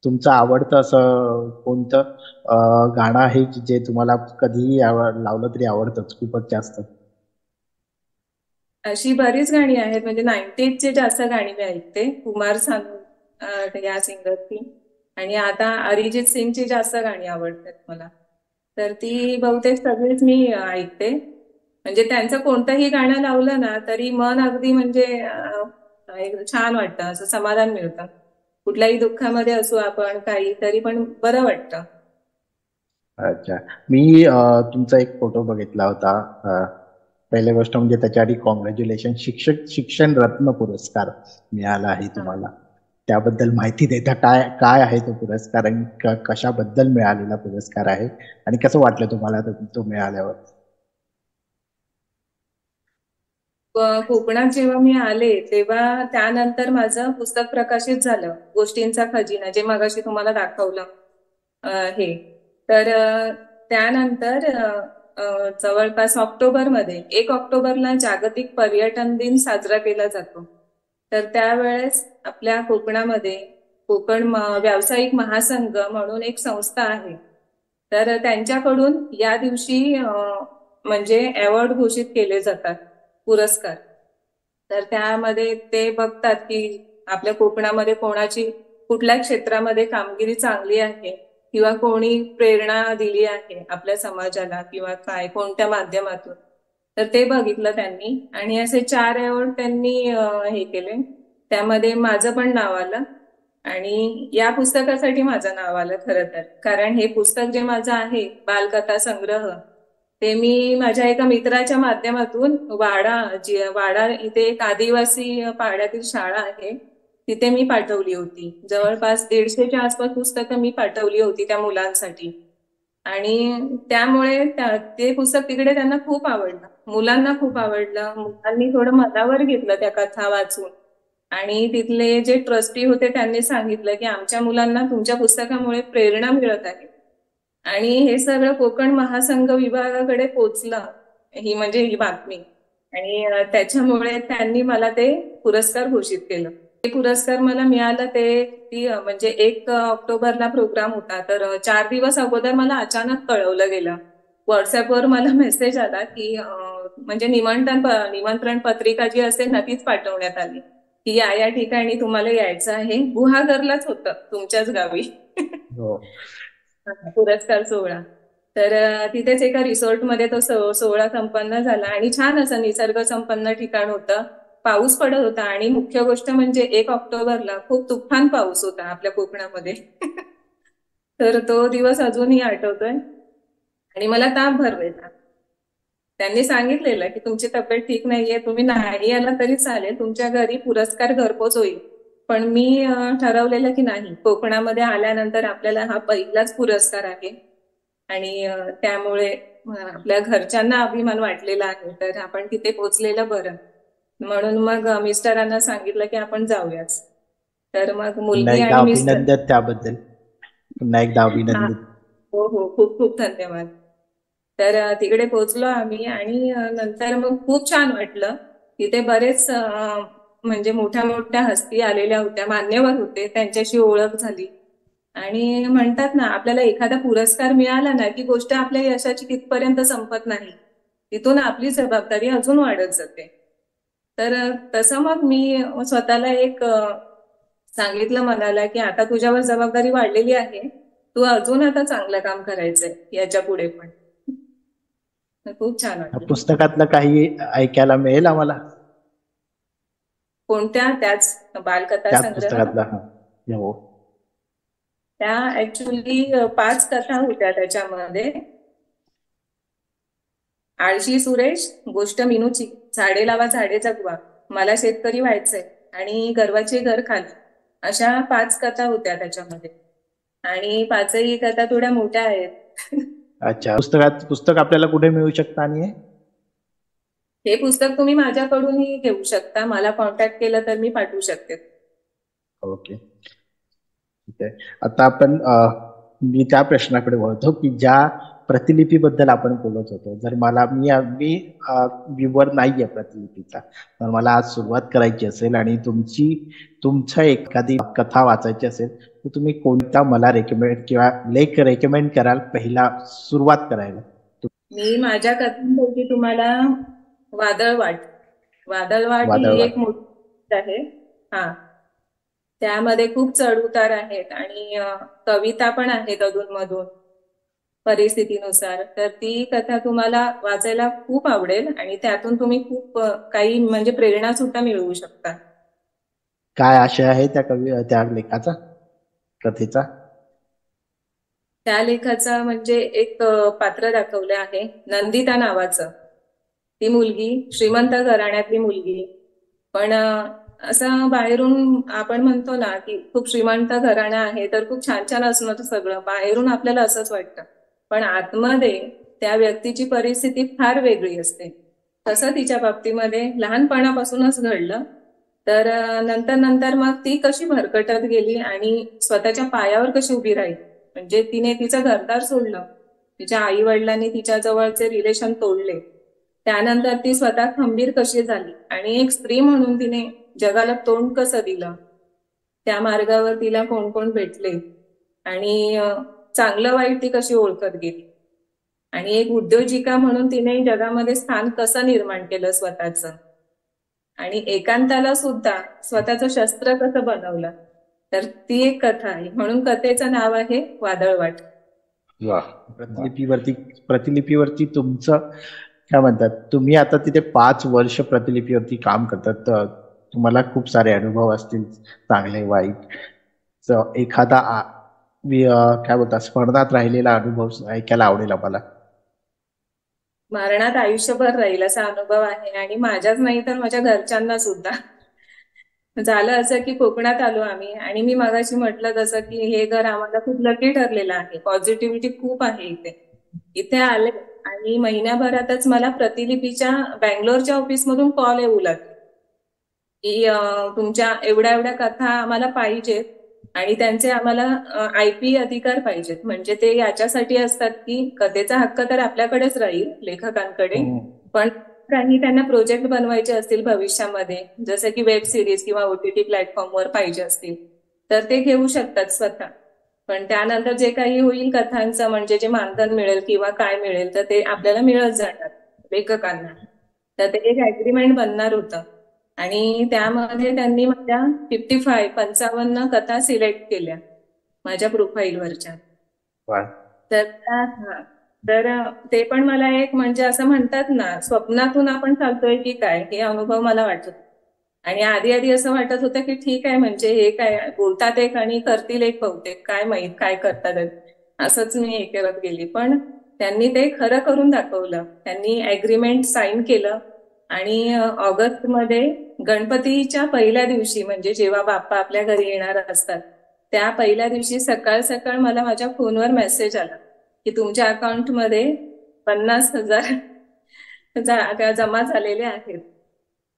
तुमचं आवडतं असं कोणतं गाणं आहे की जे तुम्हाला कधीही लावलं तरी आवडतंच खूपच जास्त? अशी बरीच गाणी आहेत, म्हणजे 90चे जास्त गाणी मी ऐकते, कुमार सानू या सिंगरची. आणि आता अरिजित सिंगची जास्त गाणी आवडतात मला. तर ती बहुतेक सगळीच मी ऐकते. म्हणजे त्यांचं कोणतंही गाणं लावलं ना तरी मन अगदी म्हणजे एक छान वाटतं, असं समाधान मिळतं. कुठल्याही दुःखामध्ये असू आपण काही तरी पण बरं वाटतं. अच्छा. मी तुमचा एक फोटो बघितला होता. अ, पहिली गोष्ट म्हणजे त्याच्या आधी कॉंग्रॅच्युलेशन, शिक्षण रत्न पुरस्कार मिळाला आहे हा. तुम्हाला. त्याबद्दल माहिती देता, काय काय आहे तो पुरस्कार आणि कशाबद्दल मिळालेला पुरस्कार आहे आणि कसं वाटलं तुम्हाला तो मिळाल्यावर? कोकणात जेव्हा मी आले तेव्हा त्यानंतर माझं पुस्तक प्रकाशित झालं, गोष्टींचा खजिना, जे मगाशी तुम्हाला दाखवलं हे. तर त्यानंतर जवळपास ऑक्टोबरमध्ये 1 ऑक्टोबरला जागतिक पर्यटन दिन साजरा केला जातो. तर त्यावेळेस आपल्या कोकणामध्ये कोकण व्यावसायिक महासंघ म्हणून एक संस्था आहे. तर त्यांच्याकडून या दिवशी म्हणजे अवॉर्ड घोषित केले जातात, पुरस्कार. तर त्यामध्ये ते बघतात की आपल्या कोकणामध्ये कोणाची कुठल्या क्षेत्रामध्ये कामगिरी चांगली आहे किंवा कोणी प्रेरणा दिली आहे आपल्या समाजाला किंवा काय कोणत्या माध्यमातून. तर ते बघितलं त्यांनी आणि असे 4 अवॉर्ड त्यांनी हे केले. त्यामध्ये माझं पण नाव आलं. आणि या पुस्तकासाठी माझं नाव आलं खरं तर, कारण हे पुस्तक जे माझं आहे बालकथा संग्रह, ते मी माझ्या एका मित्राच्या माध्यमातून वाडा इथे एक आदिवासी पाड्यातील शाळा आहे, तिथे मी पाठवली होती. जवळपास 150च्या आसपास पुस्तकं मी पाठवली होती त्या मुलांसाठी. आणि त्यामुळे ते पुस्तक तिकडे त्यांना खूप आवडलं, मुलांना खूप आवडलं. मुलांनी थोडं मनावर घेतलं त्या कथा वाचून. आणि तिथले जे ट्रस्टी होते त्यांनी सांगितलं की आमच्या मुलांना तुमच्या पुस्तकामुळे प्रेरणा मिळत आहे. आणि हे सगळं कोकण महासंघ विभागाकडे पोचलं. ही म्हणजे ही बातमी. आणि त्याच्यामुळे त्यांनी मला ते पुरस्कार घोषित केलं. ते पुरस्कार मला मिळालं ते ती म्हणजे 1 ऑक्टोबरला प्रोग्राम होता, तर 4 दिवस अगोदर मला अचानक कळवलं गेलं. व्हॉट्सअपवर मला मेसेज आला की म्हणजे निमंत्रण पत्रिका जी असेल ना तीच पाठवण्यात आली की या ठिकाणी तुम्हाला यायचं आहे. गुहागरलाच होतं, तुमच्याच गावी. हो. पुरस्कार सोहळा. तर तिथेच एका रिसॉर्टमध्ये तो सोहळा संपन्न झाला आणि छान असं निसर्ग संपन्न ठिकाण होतं. पाऊस पडत होता आणि मुख्य गोष्ट म्हणजे 1 ऑक्टोबरला खूप तुफान पाऊस होता आपल्या कोकणामध्ये. तर तो दिवस अजूनही आठवतोय आणि मला ताप भरलेला. त्यांनी सांगितलेलं की तुमची तब्येत ठीक नाहीये, तुम्ही नाही आला तरी चालेल, तुमच्या घरी पुरस्कार घरपोच होईल. पण मी ठरवलेलं की नाही, कोकणामध्ये आल्यानंतर आपल्याला हा पहिलाच पुरस्कार आहे आणि त्यामुळे आपल्या घरच्यांना अभिमान वाटलेला आहे, तर आपण तिथे पोहोचलेलं बरं. म्हणून मग मिस्टरांना सांगितलं की आपण जाऊयाच. तर मग पुन्हा मुलगी एकदा आणि मिस्टर. अभिनंदन त्याबद्दल. पुन्हा एकदा हा. अभिनंदन. हो हो, खूप खूप धन्यवाद. तर तिकडे पोहोचलो आम्ही आणि नंतर मग खूप छान वाटलं. तिथे बरेच म्हणजे मोठ्या मोठ्या हस्ती आलेल्या होत्या, मान्यवर होते, त्यांच्याशी ओळख झाली. आणि म्हणतात ना, आपल्याला एखादा पुरस्कार मिळाला ना की गोष्ट आपल्या यशाची तिथपर्यंत संपत नाही, तिथून आपली जबाबदारी अजून वाढत जाते. तर तसं मग मी स्वतःला एक सांगितलं मनाला की आता तुझ्यावर जबाबदारी वाढलेली आहे, तू अजून आता चांगलं काम करायचंय याच्या पुढे पण. तर खूप छान वाटलं. पुस्तकातलं काही ऐकायला मिळेल आम्हाला? कोणत्या? त्याच बालकथा त्याच संग्रह? पुस्तकातला? हा. हो. त्या ऍक्च्युली 5 कथा होत्या त्याच्यामध्ये. आळशी सुरेश, गोष्ट मिनूची, झाडे लावा झाडे जगवा, मला शेतकरी व्हायचंय आणि गर्वाचे घर खाली, अशा 5 कथा होत्या त्याच्यामध्ये. आणि 5ही कथा थोड्या मोठ्या आहेत. अच्छा, पुस्तक आपल्याला कुठे मिळू शकतं आणि हे? हे पुस्तक तुम्ही माझ्याकडूनही घेऊ शकता, मला कॉन्टॅक्ट केलं तर मी पाठवू शकते. ओके, ठीक आहे. आता आपण मी त्या प्रश्नाकडे वळतो की ज्या प्रतिलिपीबद्दल आपण बोलत होतो. जर मला मी मी व्ह्यूवर नाहीये प्रतिलिपीचा, तर मला आज सुरुवात करायची असेल आणि तुमच्या एखादी कथा वाचायची असेल, तर तुम्ही कोणता मला रेकमेंड किंवा लेख रेकमेंड कराल पहिला सुरुवात करायला? मी माझ्या कथांपैकी तुम्हाला वादळवाट. वादळवाट ही वादळवाट. एक मोठी आहे. हा. त्यामध्ये खूप चढ उतार आहेत आणि कविता पण आहेत अधूनमधून परिस्थितीनुसार. तर ती कथा तुम्हाला वाचायला खूप आवडेल आणि त्यातून तुम्ही खूप काही म्हणजे प्रेरणा सुद्धा मिळवू शकता. काय आशय आहे त्या लेखाचा, कथेचा? त्या लेखाचा म्हणजे एक पात्र दाखवलं आहे, नंदिता नावाचं. ती मुलगी श्रीमंत घराण्यातली मुलगी, पण असं बाहेरून आपण म्हणतो ना की खूप श्रीमंत घराणं आहे तर खूप छान छान असणं सगळं, बाहेरून आपल्याला असंच वाटतं, पण आतमध्ये त्या व्यक्तीची परिस्थिती फार वेगळी असते. तसं तिच्या बाबतीमध्ये लहानपणापासूनच घडलं. तर नंतर नंतर मग ती कशी भरकटत गेली आणि स्वतःच्या पायावर कशी उभी राहिली. म्हणजे तिने तिचं घरदार सोडलं, तिच्या आई वडिलांनी तिच्या जवळचे रिलेशन तोडले, त्यानंतर ती स्वतः खंबीर कशी झाली आणि एक स्त्री म्हणून तिने जगाला तोंड कसं दिलं, त्या मार्गावर तिला कोण कोण भेटले आणि चांगलं वाईट ती कशी ओळखत गेली आणि एक उद्योजिका म्हणून तिने जगामध्ये स्थान कसं निर्माण केलं स्वतःचं आणि एकांताला सुद्धा स्वतःचं शस्त्र कसं बनवलं. तर ती एक कथा आहे, म्हणून कथेचं नाव आहे वादळवाट. वा. प्रतिलिपीवरती तुमचं काय म्हणतात, तुम्ही आता तिथे 5 वर्ष प्रतिलिपीवरती काम करतात, तर तुम्हाला खूप सारे अनुभव असतील, चांगले वाईट. एखादा काय बोलतात स्मरणात राहिलेला अनुभव ऐकायला आवडेल आम्हाला. मरणात आयुष्यभर राहील असा अनुभव आहे आणि माझ्याच नाही तर माझ्या घरच्यांना सुद्धा. झालं असं की कोकणात आलो आम्ही आणि मी मगाशी म्हटलं जसं की हे घर आम्हाला खूप लकी ठरलेलं आहे, पॉझिटिव्हिटी खूप आहे इथे. इथे आले आणि महिन्याभरातच मला प्रतिलिपीच्या बँगलोरच्या ऑफिसमधून कॉल येऊ लागले की तुमच्या एवढ्या एवढ्या कथा आम्हाला पाहिजेत आणि त्यांचे आम्हाला IP अधिकार पाहिजेत. म्हणजे ते याच्यासाठी असतात की कथेचा हक्क तर आपल्याकडेच राहील, लेखकांकडे, पण काही त्यांना प्रोजेक्ट बनवायचे असतील भविष्यामध्ये, जसं की वेब सिरीज किंवा OTT प्लॅटफॉर्मवर पाहिजे असतील, तर ते घेऊ शकतात स्वतः. पण त्यानंतर जे काही होईल कथांचं, म्हणजे जे मानधन मिळेल किंवा काय मिळेल, तर ते आपल्याला मिळत जाणार लेखकांना. तर ते एक ऍग्रीमेंट बनणार होतं. आणि त्यामध्ये त्यांनी माझ्या 55 कथा सिलेक्ट केल्या माझ्या प्रोफाईलवरच्या. वा. तर तर ते पण मला एक, म्हणजे असं म्हणतात ना, स्वप्नातून आपण चालतोय की काय, हे अनुभव मला वाटत. आणि आधी आधी असं वाटत होतं की ठीक आहे, म्हणजे हे काय बोलतात एक आणि करतील एक, बहुतेक काय माहित काय करतात असंच मी हे करत गेली. पण त्यांनी ते खरं करून दाखवलं. त्यांनी ऍग्रीमेंट साईन केलं. आणि ऑगस्टमध्ये गणपतीच्या पहिल्या दिवशी, म्हणजे जेव्हा बाप्पा आपल्या घरी येणार असतात, त्या पहिल्या दिवशी सकाळ सकाळ मला माझ्या फोनवर मेसेज आला की तुमच्या अकाउंटमध्ये 50,000 जमा झालेले आहेत.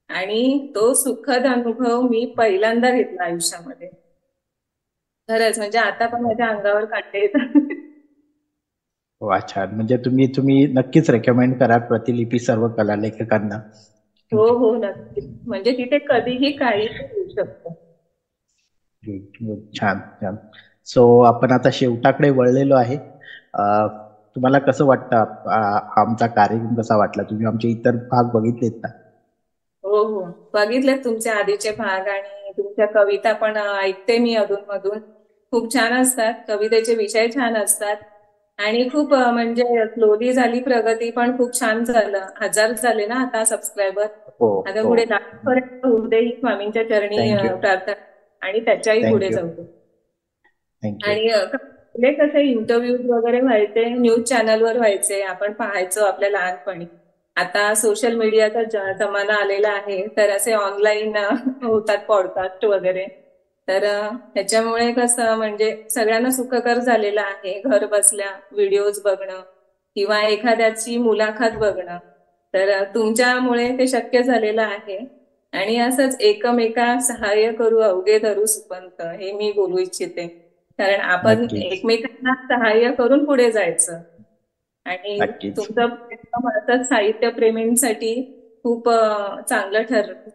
आणि तो सुखद अनुभव मी पहिल्यांदा घेतला आयुष्यामध्ये. खरंच, म्हणजे आता पण माझ्या अंगावर काटे येतात. वा, छान. म्हणजे तुम्ही तुम्ही नक्कीच रेकमेंड करा प्रतिलिपी सर्व कला लेखकांना. हो हो, नक्कीच. म्हणजे तिथे कधीही काहीही होऊ शकतं. छान छान. सो आपण आता शेवटाकडे वळलेलो आहे. तुम्हाला कसं वाटतं, आमचा कार्यक्रम कसा वाटला? तुम्ही आमचे इतर भाग बघितलेत ना? हो हो, बघितलेत तुमचे आधीचे भाग. आणि तुमच्या कविता पण ऐकते मी अधूनमधून. खूप छान असतात, कवितेचे विषय छान असतात. आणि खूप म्हणजे स्लोली झाली प्रगती, पण खूप छान झालं. 1000 झाले ना आता सबस्क्रायबर. हो आता हो. पुढे लाखपर्यंत होऊ दे ही स्वामींच्या चरणी थँक्यू. प्रार्थना. आणि त्याच्याही पुढे थँक्यू. जाऊ दे. थँक्यू. आणि पहिले कसे इंटरव्ह्यूज वगैरे व्हायचे, न्यूज चॅनलवर व्हायचे, आपण पाहायचो आपल्या लहानपणी. आता सोशल मीडियाचा जमाना आलेला आहे, तर असे ऑनलाईन होतात पॉडकास्ट वगैरे. तर ह्याच्यामुळे कसं, म्हणजे सगळ्यांना सुखकर झालेलं आहे घर बसल्या व्हिडिओज बघणं किंवा एखाद्याची मुलाखत बघणं. तर तुमच्यामुळे ते शक्य झालेलं आहे. आणि असंच एकमेका सहाय्य करू अवघे धरू सुपंत, हे मी बोलू इच्छिते. कारण आपण नक्कीच. एकमेकांना सहाय्य करून पुढे जायचं. आणि नक्कीच. तुमचं भारतात साहित्य प्रेमींसाठी खूप चांगलं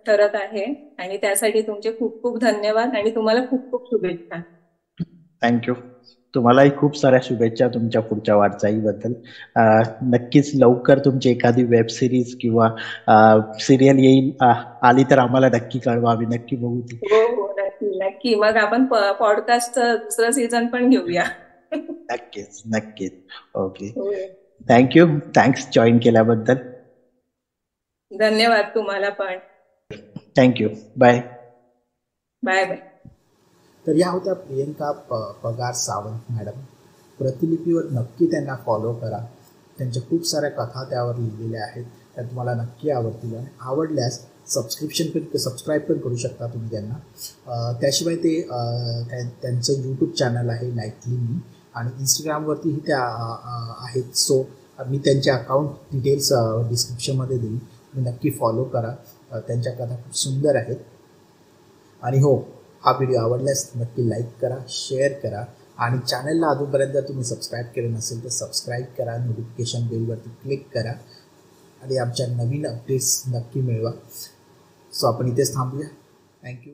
ठरत आहे. आणि त्यासाठी तुमचे खूप खूप धन्यवाद आणि तुम्हाला खूप खूप शुभेच्छा. थँक्यू. तुम्हालाही खूप साऱ्या शुभेच्छा तुमच्या पुढच्या वाटचालीबद्दल. नक्कीच लवकर तुमची एखादी वेब सिरीज किंवा सिरियल येईल, आली तर आम्हाला नक्की कळवा, आम्ही नक्की बघू ती. हो हो, नक्की नक्की. मग आपण पॉडकास्टचं दुसरं सीझन पण घेऊया. नक्कीच नक्कीच. ओके. हो. थँक्यू. थँक्स जॉईन केल्याबद्दल. धन्यवाद तुम्हाला पण. थँक्यू. बाय. Bye bye. तर या होत्या प्रियंका पगार सावंत मॅडम. प्रतिलिपीवर नक्की त्यांना फॉलो करा. त्यांच्या खूप साऱ्या कथा त्यावर लिहिलेल्या आहेत, त्या तुम्हाला नक्की आवडतील. आणि आवडल्यास सबस्क्राईब पण करू शकता तुम्ही त्यांना. त्याशिवाय ते त्यांचं यूट्यूब चॅनल आहे नाईटली मी, आणि इंस्टाग्रामवरतीही त्या आहेत. सो मी त्यांचे अकाउंट डिटेल्स डिस्क्रिप्शनमध्ये देईन, तुम्ही नक्की फॉलो करा. त्यांच्या कथा खूप सुंदर आहेत. आणि हो, हा व्हिडिओ आवडल्यास नक्की लाईक करा, शेअर करा. आणि चॅनलला अजूनपर्यंत जर तुम्ही सबस्क्राईब केलं नसेल तर सबस्क्राईब करा, नोटिफिकेशन बेलवरती क्लिक करा आणि आमच्या नवीन अपडेट्स नक्की मिळवा. सो आपण इथेच थांबूया. थँक्यू.